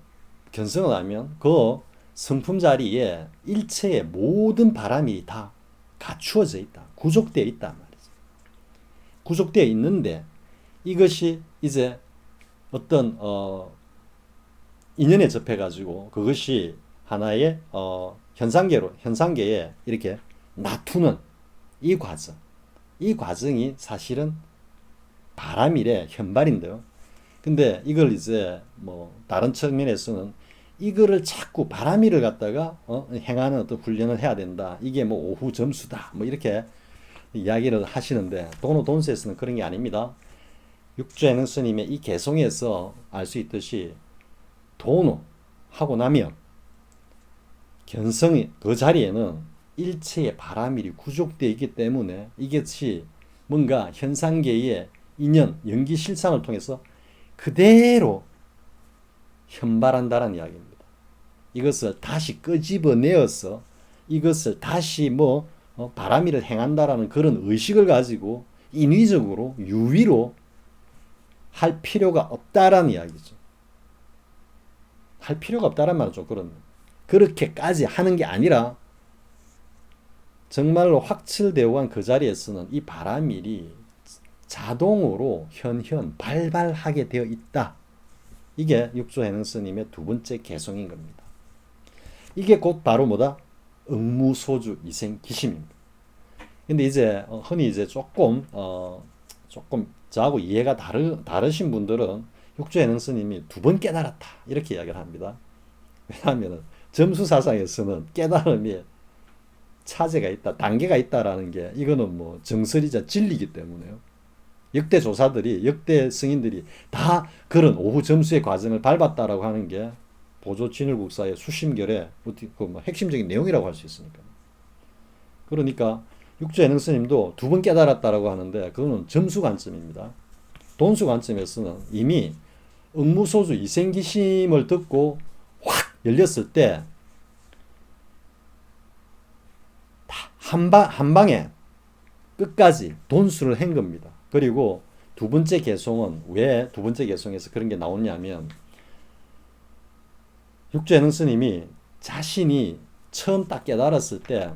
그 성품 자리에 일체의 모든 바람이 다 갖추어져 있다, 구족되어 있단 말이죠. 구족되어 있는데 이것이 이제 어떤 인연에 접해가지고 그것이 하나의 현상계에 이렇게 나투는 이 과정이 사실은 바람일의 현발인데요. 근데 이걸 이제 뭐 다른 측면에서는 이거를 자꾸 바람일을 갖다가 행하는 어떤 훈련을 해야 된다, 이게 뭐 오후 점수다, 뭐 이렇게 이야기를 하시는데, 돈수에서는 그런 게 아닙니다. 육조 해능 스님의 이 개송에서 알 수 있듯이 하고 나면 견성이 그 자리에는 일체의 바라밀이 구족되어 있기 때문에 이것이 뭔가 현상계의 인연, 연기 실상을 통해서 그대로 현발한다는 이야기입니다. 이것을 다시 끄집어내어서 이것을 다시 바라밀을 행한다라는 그런 의식을 가지고 인위적으로 유위로 할 필요가 없다라는 이야기죠. 할 필요가 없다라는 말은 좀 그렇게까지 하는 게 아니라 정말로 확철되어 간 그 자리에서는 이 바라밀이 자동으로 현현 발발하게 되어 있다. 이게 육조해능 스님의 두 번째 개성인 겁니다. 이게 곧 바로 뭐다? 응무소주 이생기심입니다. 근데 이제 흔히 이제 조금 저하고 이해가 다르신 분들은 육조해능 스님이 두 번 깨달았다 이렇게 이야기를 합니다. 왜냐하면 점수사상에서는 깨달음이 차제가 있다, 단계가 있다라는 게 이거는 정설이자 진리이기 때문에요. 역대 조사들이, 역대 승인들이 다 그런 오후 점수의 과정을 밟았다라고 하는 게 보조 진율국사의 수심결의 핵심적인 내용이라고 할 수 있으니까. 그러니까 육조해능 스님도 두 번 깨달았다라고 하는데 그거는 점수 관점입니다. 돈수 관점에서는 이미 응무소주 이생기심을 듣고 확 열렸을 때 한 방에 끝까지 돈수를 한 겁니다. 그리고 두 번째 개성은 왜 두 번째 개성에서 그런 게 나오냐면 육조해능 스님이 자신이 처음 딱 깨달았을 때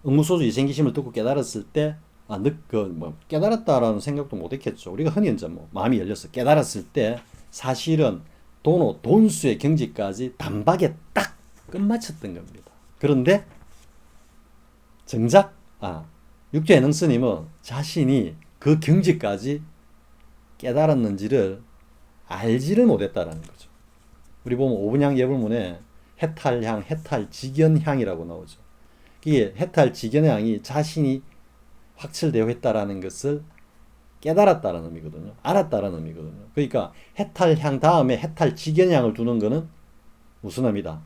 응무소주 이생기심을 듣고 깨달았을 때 깨달았다라는 생각도 못했겠죠. 우리가 흔히 이제 마음이 열려서 깨달았을 때 사실은 돈수의 경지까지 단박에 딱 끝마쳤던 겁니다. 그런데 정작 육조해능 스님은 자신이 그 경지까지 깨달았는지를 알지를 못했다라는 거죠. 우리 보면 오분향 예불문에 해탈향, 해탈직연향이라고 나오죠. 이게 해탈직연향이 자신이 확철되어 했다라는 것을 깨달았다라는 의미거든요. 알았다라는 의미거든요. 그러니까 해탈향 다음에 해탈직연향을 두는 것은 무슨 의미다?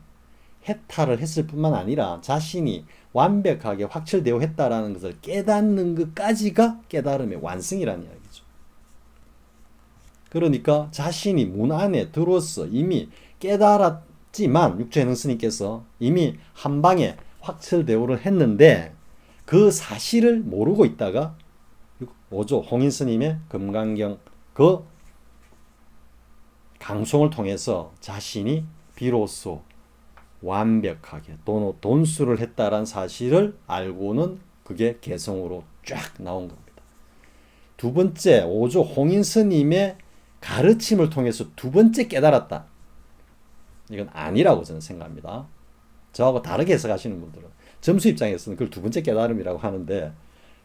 해탈을 했을 뿐만 아니라 자신이 완벽하게 확철되어 했다라는 것을 깨닫는 것까지가 깨달음의 완성이라는 이야기죠. 그러니까 자신이 문 안에 들어서 이미 깨달았지만 육조해능 스님께서 이미 한 방에 확철대오를 했는데 그 사실을 모르고 있다가 5조 홍인 스님의 금강경 그 강송을 통해서 자신이 비로소 완벽하게 돈수를 했다란 사실을 알고는 그게 개성으로 쫙 나온 겁니다. 두 번째 5조 홍인 스님의 가르침을 통해서 두 번째 깨달았다. 이건 아니라고 저는 생각합니다. 저하고 다르게 해석하시는 분들은 점수 입장에서는 그걸 두 번째 깨달음이라고 하는데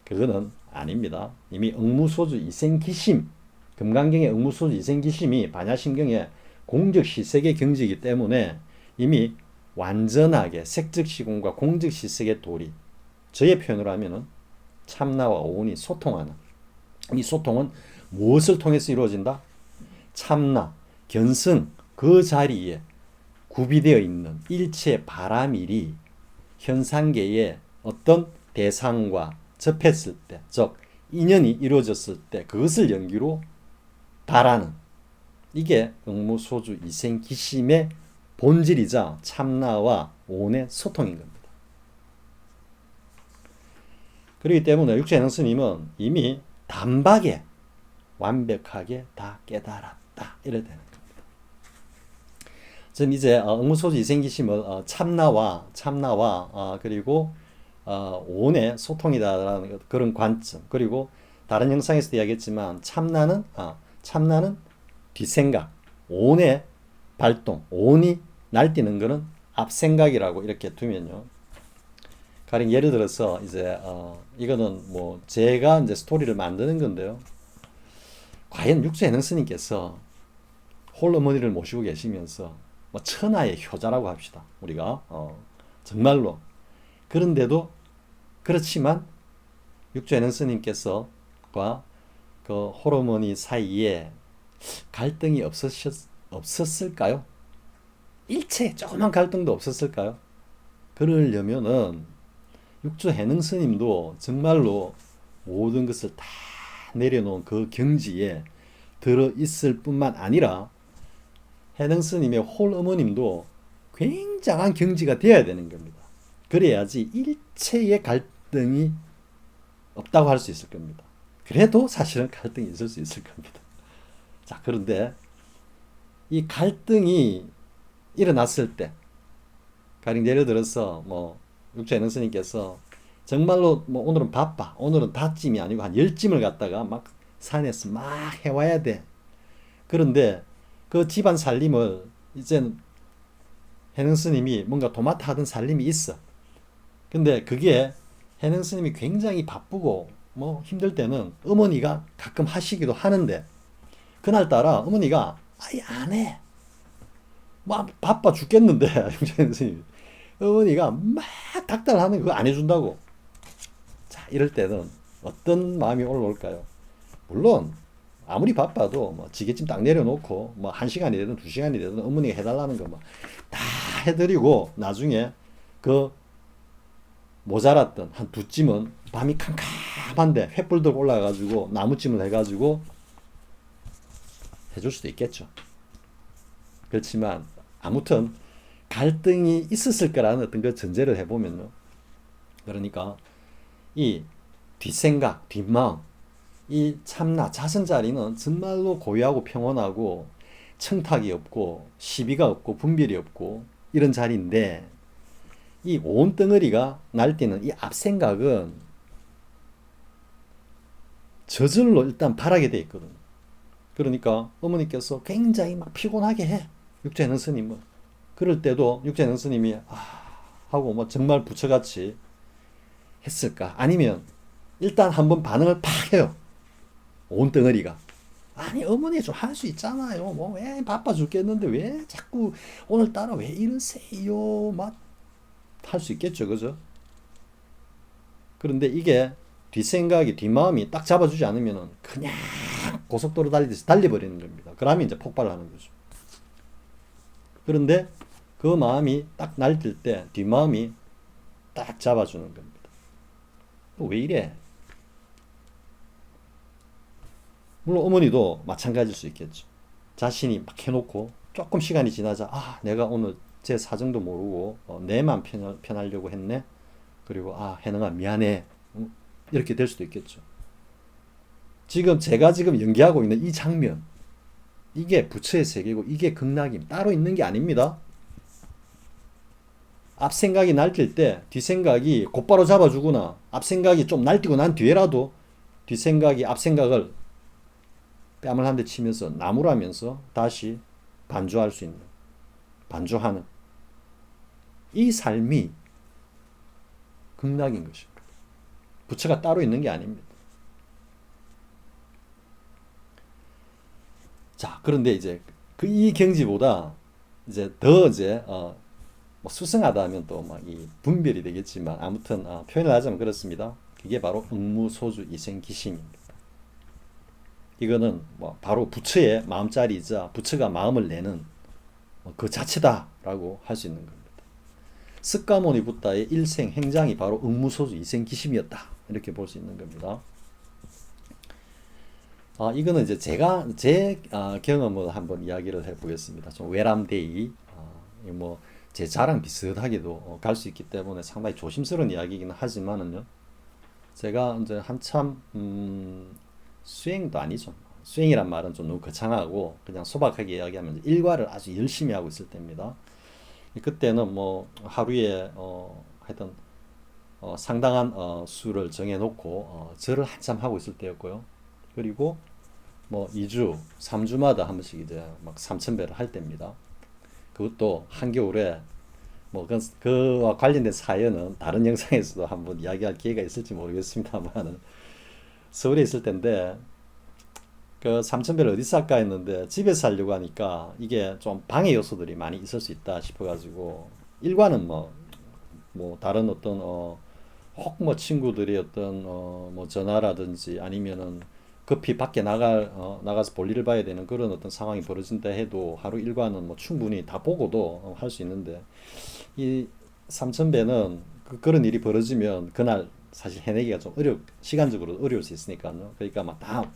그거는 아닙니다. 이미 응무소주 이생기심, 금강경의 응무소주 이생기심이 반야심경의 공적시색의 경지이기 때문에 이미 완전하게 색즉시공과 공적시색의 도리, 저의 표현으로 하면은 참나와 오온이 소통하는, 이 소통은 무엇을 통해서 이루어진다? 참나, 견성 그 자리에 구비되어 있는 일체 바라밀이 현상계의 어떤 대상과 접했을 때, 즉 인연이 이루어졌을 때 그것을 연기로 바라는, 이게 응무소주 이생기심의 본질이자 참나와 오온의 소통인 겁니다. 그렇기 때문에 육조해능 스님은 이미 단박에 완벽하게 다 깨달았다 이래 되는 겁니다. 지금 이제 응무소주 이생기심을 참나와 그리고 오온의 소통이다라는 그런 관점, 그리고 다른 영상에서도 이야기했지만 참나는 뒷생각, 오온의 발동, 오온이 날뛰는 것은 앞생각이라고 이렇게 두면요. 가령 예를 들어서 이제 이거는 제가 이제 스토리를 만드는 건데요. 과연 육조해능 스님께서 홀어머니를 모시고 계시면서 천하의 효자라고 합시다. 우리가 정말로 그런데도 그렇지만 육조해능 스님께서과 그 홀어머니 사이에 갈등이 없었을까요? 일체 조그만 갈등도 없었을까요? 그러려면은 육조 해능 스님도 정말로 모든 것을 다 내려놓은 그 경지에 들어 있을 뿐만 아니라 해능 스님의 홀 어머님도 굉장한 경지가 되어야 되는 겁니다. 그래야지 일체의 갈등이 없다고 할 수 있을 겁니다. 그래도 사실은 갈등이 있을 수 있을 겁니다. 자, 그런데 이 갈등이 일어났을 때, 가령 예를 들어서 뭐 육조 해능 스님께서 정말로 뭐 오늘은 바빠, 오늘은 다짐이 아니고 한 10짐을 갖다가 막 산에서 막 해와야 돼. 그런데 그 집안 살림을 이제는 해능 스님이 뭔가 도맡아 하던 살림이 있어. 근데 그게 해능 스님이 굉장히 바쁘고 뭐 힘들 때는 어머니가 가끔 하시기도 하는데, 그날따라 어머니가 아예 안 해. 막 바빠 죽겠는데 육조 스님 어머니가 막 닥달하는 거 안 해준다고. 자, 이럴 때는 어떤 마음이 올라올까요? 물론 아무리 바빠도 뭐 지게찜 딱 내려놓고 뭐 1시간이 되든 2시간이 되든 어머니가 해달라는 거 뭐 다 해드리고, 나중에 그 모자랐던 한 2찜은 밤이 캄캄한데 횃불 들고 올라가가지고 나무찜을 해가지고 해줄 수도 있겠죠. 그렇지만 아무튼 갈등이 있었을 거라는 어떤 그 전제를 해보면요, 그러니까 이 뒷생각, 뒷마음, 이 참나 자선자리는 정말로 고요하고 평온하고 청탁이 없고 시비가 없고 분별이 없고 이런 자리인데, 이 온 덩어리가 날뛰는 이 앞생각은 저절로 일단 바라게 돼 있거든요. 그러니까 어머니께서 굉장히 막 피곤하게 해, 육조 스님은. 그럴 때도 육조 스님이 하고 뭐 정말 부처같이 했을까? 아니면 일단 한번 반응을 팍 해요. 온 덩어리가. 아니 어머니 좀 할 수 있잖아요. 뭐 왜 바빠 죽겠는데 왜 자꾸 오늘따라 왜 이러세요? 막 할 수 있겠죠, 그죠? 그런데 이게 뒷생각이 뒷마음이 딱 잡아주지 않으면 그냥 고속도로 달리듯이 달려버리는 겁니다. 그러면 이제 폭발을 하는 거죠. 그런데 그 마음이 딱 날뛸 때 뒷마음이 딱 잡아주는 겁니다. 왜 이래? 물론 어머니도 마찬가지일 수 있겠죠. 자신이 막 해놓고 조금 시간이 지나자 내가 오늘 제 사정도 모르고 내만 편하려고 했네. 그리고 해능아 미안해. 이렇게 될 수도 있겠죠. 제가 지금 연기하고 있는 이 장면, 이게 부처의 세계고 이게 극락임, 따로 있는 게 아닙니다. 앞생각이 날뛸 때 뒷생각이 곧바로 잡아주거나, 앞생각이 좀 날뛰고 난 뒤에라도 뒷생각이 앞생각을 뺨을 한 대 치면서 나무라면서 다시 반주할 수 있는, 반주하는 이 삶이 극락인 것입니다. 부처가 따로 있는 게 아닙니다. 자, 그런데 이제 이 경지보다 이제 더 뭐 수승하다면 또 막 이 분별이 되겠지만, 아무튼 표현을 하자면 그렇습니다. 그게 바로 응무소주 이생기심입니다. 이거는 뭐 바로 부처의 마음자리이자 부처가 마음을 내는 그 자체다라고 할 수 있는 겁니다. 스가모니 부다의 일생 행장이 바로 응무소주 이생기심이었다, 이렇게 볼 수 있는 겁니다. 이거는 이제 제가 제 경험을 한번 이야기를 해보겠습니다. 좀 외람되이 뭐 제 자랑 비슷하게도 갈 수 있기 때문에 상당히 조심스러운 이야기이긴 하지만은요, 제가 이제 한참 수행도 아니죠. 수행이란 말은 좀 너무 거창하고 그냥 소박하게 이야기하면 일과를 아주 열심히 하고 있을 때입니다. 그때는 뭐 하루에 하여튼 상당한 수를 정해놓고 절을 한참 하고 있을 때였고요. 그리고 뭐 2주, 3주마다 한 번씩 이제 막 3,000배를 할 때입니다. 그것도 한겨울에 뭐 그와 관련된 사연은 다른 영상에서도 한번 이야기할 기회가 있을지 모르겠습니다만, 서울에 있을 때인데 그 3,000배를 어디서 할까 했는데 집에서 하려고 하니까 이게 좀 방해 요소들이 많이 있을 수 있다 싶어가지고, 일과는 뭐 다른 어떤 혹 뭐 친구들이 어떤 뭐 전화라든지 아니면은 급히 밖에 나가서 볼일을 봐야 되는 그런 어떤 상황이 벌어진다 해도 하루 일과는 뭐 충분히 다 보고도 할 수 있는데 이 삼천배는 그런 일이 벌어지면 그날 사실 해내기가 좀 시간적으로 어려울 수 있으니까요. 그러니까 막 다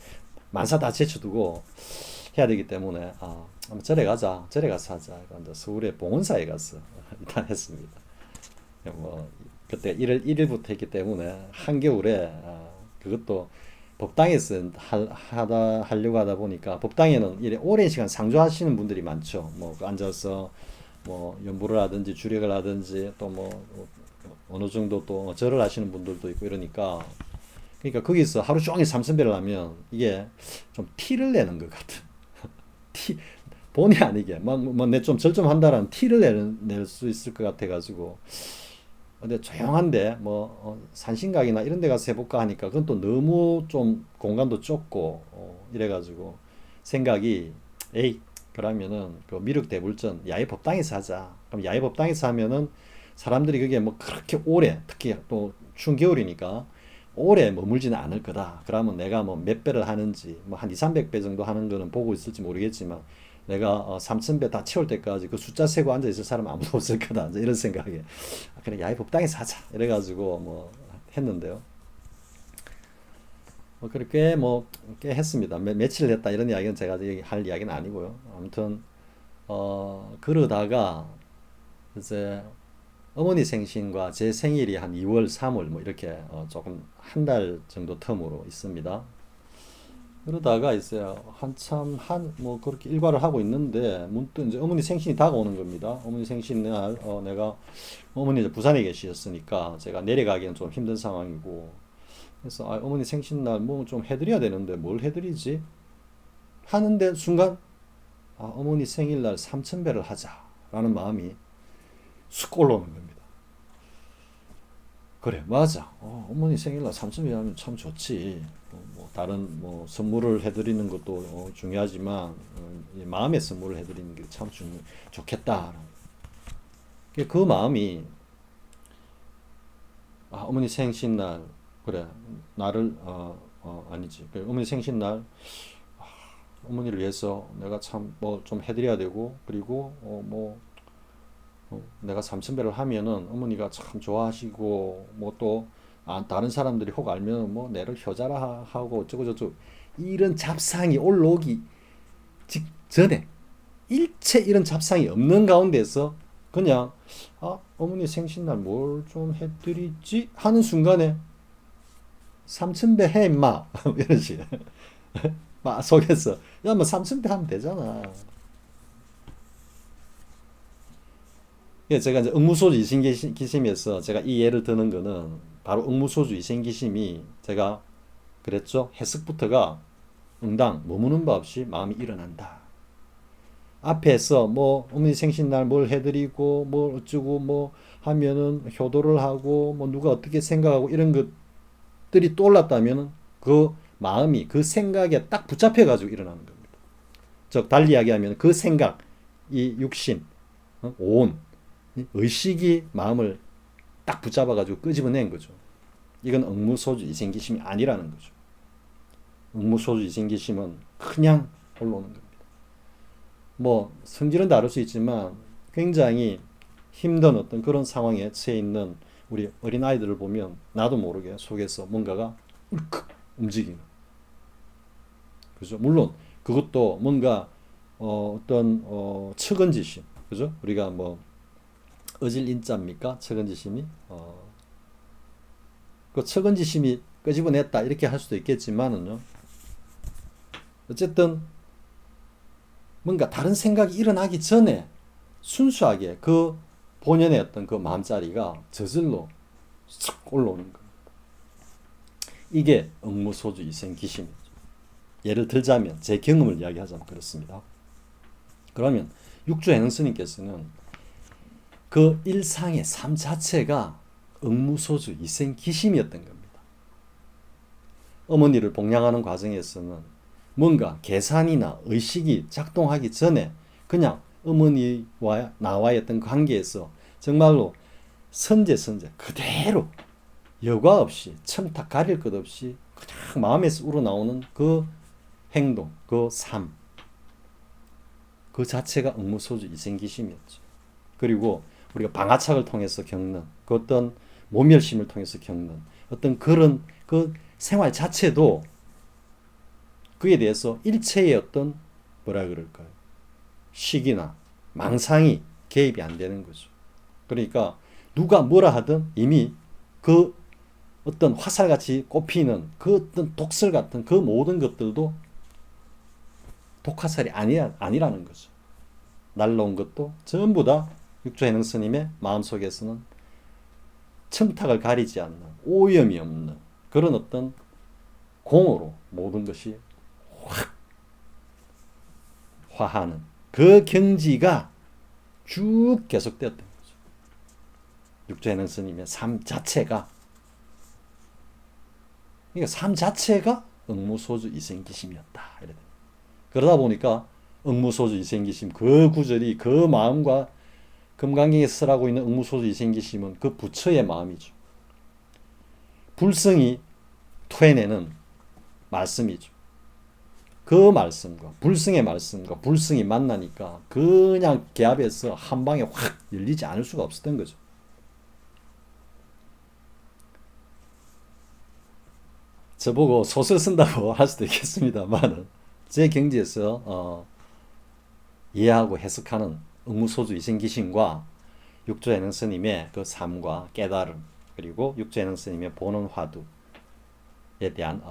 만사 다 제쳐두고 해야 되기 때문에 한번 절에 가자, 절에 가서 하자. 그래서 서울의 봉원사에 가서 일단 했습니다. 뭐 그때 1월 1일부터 했기 때문에 한겨울에 그것도 법당에서 하려고 하다 보니까 법당에는 이래 오랜 시간 상주하시는 분들이 많죠. 뭐그 앉아서 뭐 연부를 하든지 주력을 하든지 또 뭐 어느 정도 또 절을 하시는 분들도 있고 이러니까 그러니까 거기서 하루 종일 삼선배를 하면 이게 좀 티를 내는 것 같은 티 본의 아니게 뭐내 좀 절 좀 한다라는 티를 낼 수 있을 것 같아 가지고 근데 조용한데 뭐 산신각이나 이런 데 가서 해볼까 하니까 그건 또 너무 좀 공간도 좁고 이래가지고 생각이 에이 그러면은 그 미륵대불전 야외 법당에서 하자. 그럼 야외 법당에서 하면은 사람들이 그게 뭐 그렇게 오래 특히 또 추운 겨울이니까 오래 머물지는 않을 거다. 그러면 내가 뭐 몇 배를 하는지 뭐 한 2, 300배 정도 하는 거는 보고 있을지 모르겠지만 내가 3,000배 다 채울 때까지 그 숫자 세고 앉아 있을 사람 아무도 없을 거다. 이제 이런 생각에 그래 야외 법당에서 하자. 이래가지고 뭐 했는데요. 뭐 그렇게 뭐 꽤 했습니다. 며칠 했다 이런 이야기는 제가 할 이야기는 아니고요. 아무튼 그러다가 이제 어머니 생신과 제 생일이 한 2월, 3월 뭐 이렇게 조금 한 달 정도 텀으로 있습니다. 그러다가 이제 한참 뭐 그렇게 일과를 하고 있는데 문득 이제 어머니 생신이 다가오는 겁니다. 어머니 생신날 내가 어머니 이제 부산에 계시었으니까 제가 내려가기는 좀 힘든 상황이고 그래서 어머니 생신날 뭐 좀 해드려야 되는데 뭘 해드리지? 하는데 순간 어머니 생일날 삼천배를 하자라는 마음이 쑥 올라오는 겁니다. 그래 맞아. 어머니 생일날 삼천배 하면 참 좋지. 뭐 다른 뭐 선물을 해드리는 것도 중요하지만 이 마음의 선물을 해드리는 게 참 좋겠다. 그 마음이 어머니 생신날 그래 나를 아니지 어머니 생신날 어머니를 위해서 내가 참 뭐 좀 해드려야 되고 그리고 내가 삼천배를 하면은 어머니가 참 좋아하시고 뭐 또 다른 사람들이 혹 알면 뭐 내를 효자라 하고 어쩌고 저쩌고 이런 잡상이 올라오기 직전에 일체 이런 잡상이 없는 가운데서 그냥 어머니 생신날 뭘 좀 해드리지 하는 순간에 삼천배 해 임마 이런 식의 막 속에서 야 뭐 삼천배 하면 되잖아. 예, 제가 이제 응무소주 이생기심에서 제가 이 예를 드는 거는 바로 응무소주 이생기심이 제가 그랬죠. 해석부터가 응당 머무는 바 없이 마음이 일어난다. 앞에서 뭐 어머니 생신날 뭘 해드리고 뭐 어쩌고 뭐 하면은 효도를 하고 뭐 누가 어떻게 생각하고 이런 것들이 떠올랐다면은 그 마음이 그 생각에 딱 붙잡혀 가지고 일어나는 겁니다. 즉 달리 이야기하면 그 생각, 이 육신, 온, 의식이 마음을 딱 붙잡아 가지고 끄집어낸 거죠. 이건 응무소주 이생기심이 아니라는 거죠. 응무소주 이생기심은 그냥 올라오는 겁니다. 뭐 성질은 다를 수 있지만 굉장히 힘든 어떤 그런 상황에 처해 있는 우리 어린아이들을 보면 나도 모르게 속에서 뭔가가 울컥 움직이는 그죠? 물론 그것도 뭔가 어떤 측은지심 그죠? 우리가 뭐 어질인자입니까? 측은지심이 그 측은지심이 끄집어냈다 이렇게 할 수도 있겠지만은요. 어쨌든 뭔가 다른 생각이 일어나기 전에 순수하게 그 본연의 어떤 그 마음자리가 저절로 쑥 올라오는 겁니다. 이게 응무소주 이생기심이죠. 예를 들자면 제 경험을 이야기하자면 그렇습니다. 그러면 육주행스님께서는 그 일상의 삶 자체가 응무소주 이생기심이었던 겁니다. 어머니를 봉양하는 과정에서는 뭔가 계산이나 의식이 작동하기 전에 그냥 어머니와 나와의 어떤 관계에서 정말로 선제 그대로 여과 없이 첨탁 가릴 것 없이 그냥 마음에서 우러나오는 그 행동, 그 삶, 그 자체가 응무소주 이생기심이었죠. 그리고 우리가 방아착을 통해서 겪는 그 어떤 모멸심을 통해서 겪는 어떤 그런 그 생활 자체도 그에 대해서 일체의 어떤 뭐라 그럴까요? 시기나 망상이 개입이 안 되는 거죠. 그러니까 누가 뭐라 하든 이미 그 어떤 화살같이 꼽히는 그 어떤 독설 같은 그 모든 것들도 독화살이 아니라는 거죠. 날라온 것도 전부 다 육조해능 스님의 마음속에서는 청탁을 가리지 않는 오염이 없는 그런 어떤 공으로 모든 것이 확 화하는 그 경지가 쭉 계속되었던 거죠. 육조해능 스님의 삶 자체가, 그러니까 삶 자체가 응무소주 이생기심이었다. 그러다 보니까 응무소주 이생기심 그 구절이 그 마음과 금강경에서 설하고 있는 응무소주 이생기심은 그 부처의 마음이죠. 불성이 토해내는 말씀이죠. 그 말씀과 불성의 말씀과 불성이 만나니까 그냥 개합해서 한 방에 확 열리지 않을 수가 없었던 거죠. 저보고 소설 쓴다고 할 수도 있겠습니다만 제 경지에서 이해하고 해석하는 응무소주 이생기심과 육조해능 스님의 그 삶과 깨달음, 그리고 육조해능 스님의 보는 화두에 대한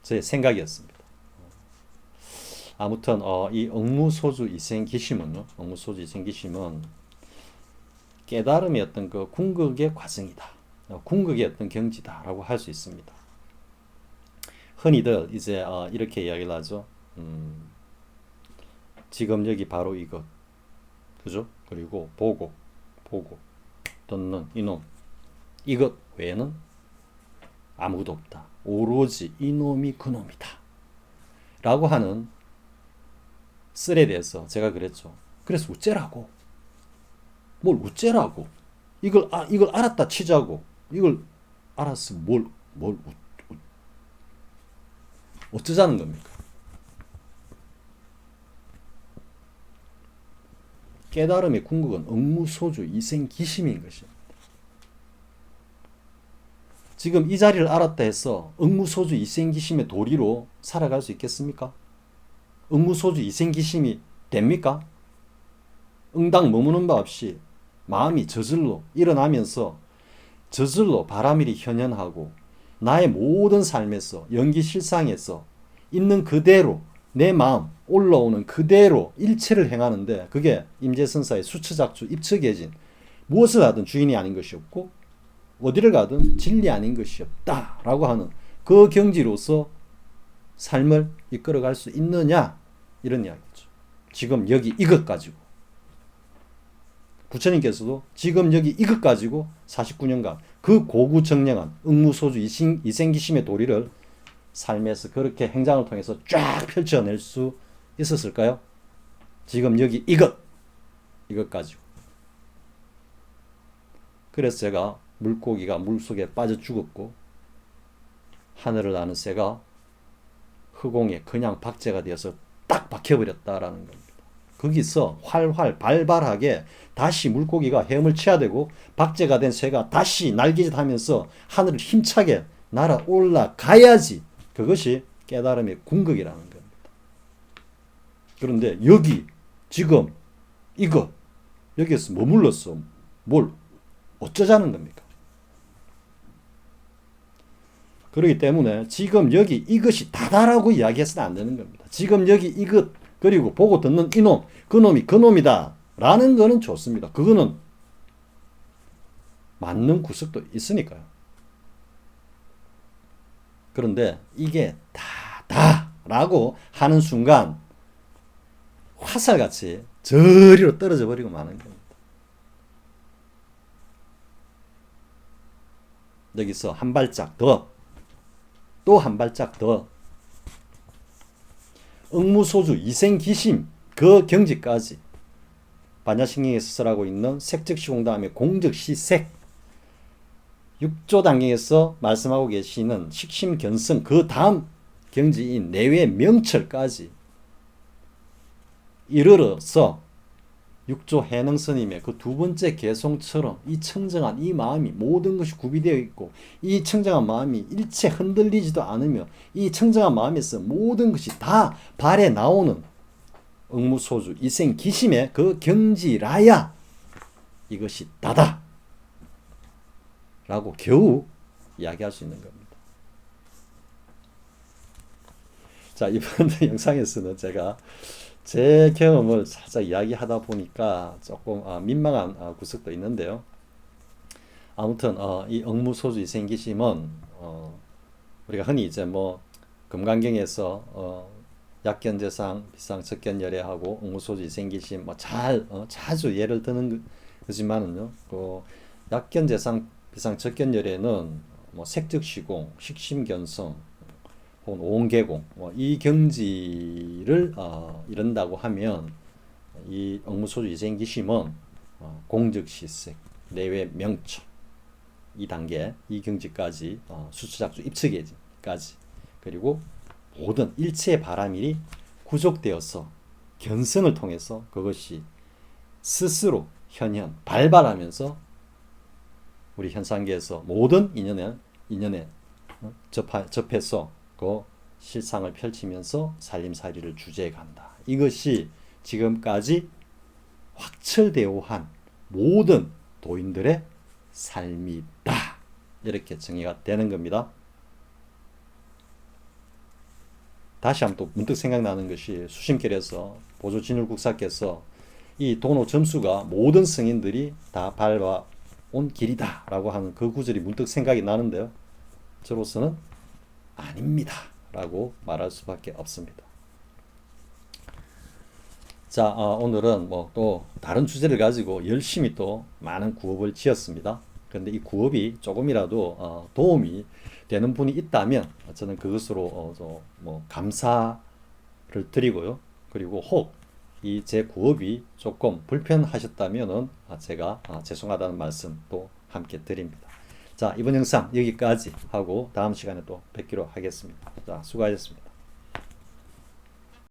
제 생각이었습니다. 아무튼 이 응무소주 이생기심은요, 응무소주 이생기심은 깨달음의 어떤 그 궁극의 과정이다, 궁극의 어떤 경지다라고 할 수 있습니다. 흔히들 이제 이렇게 이야기를 하죠. 지금 여기 바로 이것, 그죠? 그리고 보고 듣는 이놈, 이것 외에는 아무도 없다. 오로지 이놈이 그놈이다. 라고 하는 쓸에 대해서 제가 그랬죠. 그래서 우째라고. 뭘 우째라고. 이걸 알았다 치자고. 이걸 알았으면 뭘 어쩌자는 겁니까? 깨달음의 궁극은 응무소주 이생기심인 것입니다. 지금 이 자리를 알았다 해서 응무소주 이생기심의 도리로 살아갈 수 있겠습니까? 응무소주 이생기심이 됩니까? 응당 머무는 바 없이 마음이 저절로 일어나면서 저절로 바라밀이 현현하고 나의 모든 삶에서 연기실상에서 있는 그대로 내 마음 올라오는 그대로 일체를 행하는데 그게 임재선사의 수처작주 입처계진 무엇을 하든 주인이 아닌 것이 없고 어디를 가든 진리 아닌 것이 없다 라고 하는 그 경지로서 삶을 이끌어갈 수 있느냐, 이런 이야기죠. 지금 여기 이것 가지고 부처님께서도 지금 여기 이것 가지고 49년간 그 고구정량한 응무소주 이생기심의 도리를 삶에서 그렇게 행장을 통해서 쫙 펼쳐낼 수 있었을까요? 지금 여기 이것 가지고. 그래서 제가 물고기가 물속에 빠져 죽었고 하늘을 나는 새가 흑공에 그냥 박제가 되어서 딱 박혀버렸다라는 겁니다. 거기서 활활 발발하게 다시 물고기가 헤엄을 쳐야 되고 박제가 된 새가 다시 날개짓하면서 하늘을 힘차게 날아 올라가야지 그것이 깨달음의 궁극이라는 겁니다. 그런데 여기 지금 이거 여기에서 머물렀어. 뭘 어쩌자는 겁니까? 그렇기 때문에 지금 여기 이것이 다다라고 이야기해서는 안 되는 겁니다. 지금 여기 이것 그리고 보고 듣는 이놈 그놈이 그놈이다 라는 거는 좋습니다. 그거는 맞는 구석도 있으니까요. 그런데 이게 다라고 하는 순간 화살같이 저리로 떨어져 버리고 마는 겁니다. 여기서 한 발짝 더, 또 한 발짝 더 응무소주 이생기심 그 경지까지 반야신경에서 설하고 있는 색즉시공 다음에 공즉시색 6조 단계에서 말씀하고 계시는 식심 견성 그 다음 경지인 내외 명철까지 이르러서 6조 해능 스님의 그 두 번째 개송처럼 이 청정한 이 마음이 모든 것이 구비되어 있고 이 청정한 마음이 일체 흔들리지도 않으며 이 청정한 마음에서 모든 것이 다 발에 나오는 응무소주 이생기심의 그 경지라야 이것이 다다 라고 겨우 이야기할 수 있는 겁니다. 자, 이번 영상에서는 제가 제 경험을 살짝 이야기하다 보니까 조금 민망한 구석도 있는데요. 아무튼 이 응무소주 이생기심은 우리가 흔히 이제 뭐 금강경에서 약견재상, 비상척견열애하고 응무소주 이생기심 뭐 자주 예를 드는 거지만은요. 그 약견재상, 비상척견열애는 뭐 색즉시공, 식심견성 혹은 오온계공 이 경지를 이른다고 하면 이 응무소주 이생기심은 공즉시색, 내외 명철 이 단계 이 경지까지 수수작주 입측에까지 그리고 모든 일체의 바람일이 구족되어서 견성을 통해서 그것이 스스로 현현 발발하면서 우리 현상계에서 모든 인연에 접해서 그 실상을 펼치면서 살림살이를 주제해 간다. 이것이 지금까지 확철되어 한 모든 도인들의 삶이다. 이렇게 정의가 되는 겁니다. 다시 한번 또 문득 생각나는 것이 수심결에서 보조진율국사께서 이 도노 점수가 모든 승인들이 다 밟아온 길이다 라고 하는 그 구절이 문득 생각이 나는데요. 저로서는 아닙니다 라고 말할 수밖에 없습니다. 자, 오늘은 뭐 또 다른 주제를 가지고 열심히 또 많은 구업을 지었습니다. 그런데 이 구업이 조금이라도 도움이 되는 분이 있다면 저는 그것으로 뭐 감사를 드리고요. 그리고 혹 이 제 구업이 조금 불편하셨다면은 제가 죄송하다는 말씀 또 함께 드립니다. 자, 이번 영상 여기까지 하고 다음 시간에 또 뵙기로 하겠습니다. 자, 수고하셨습니다.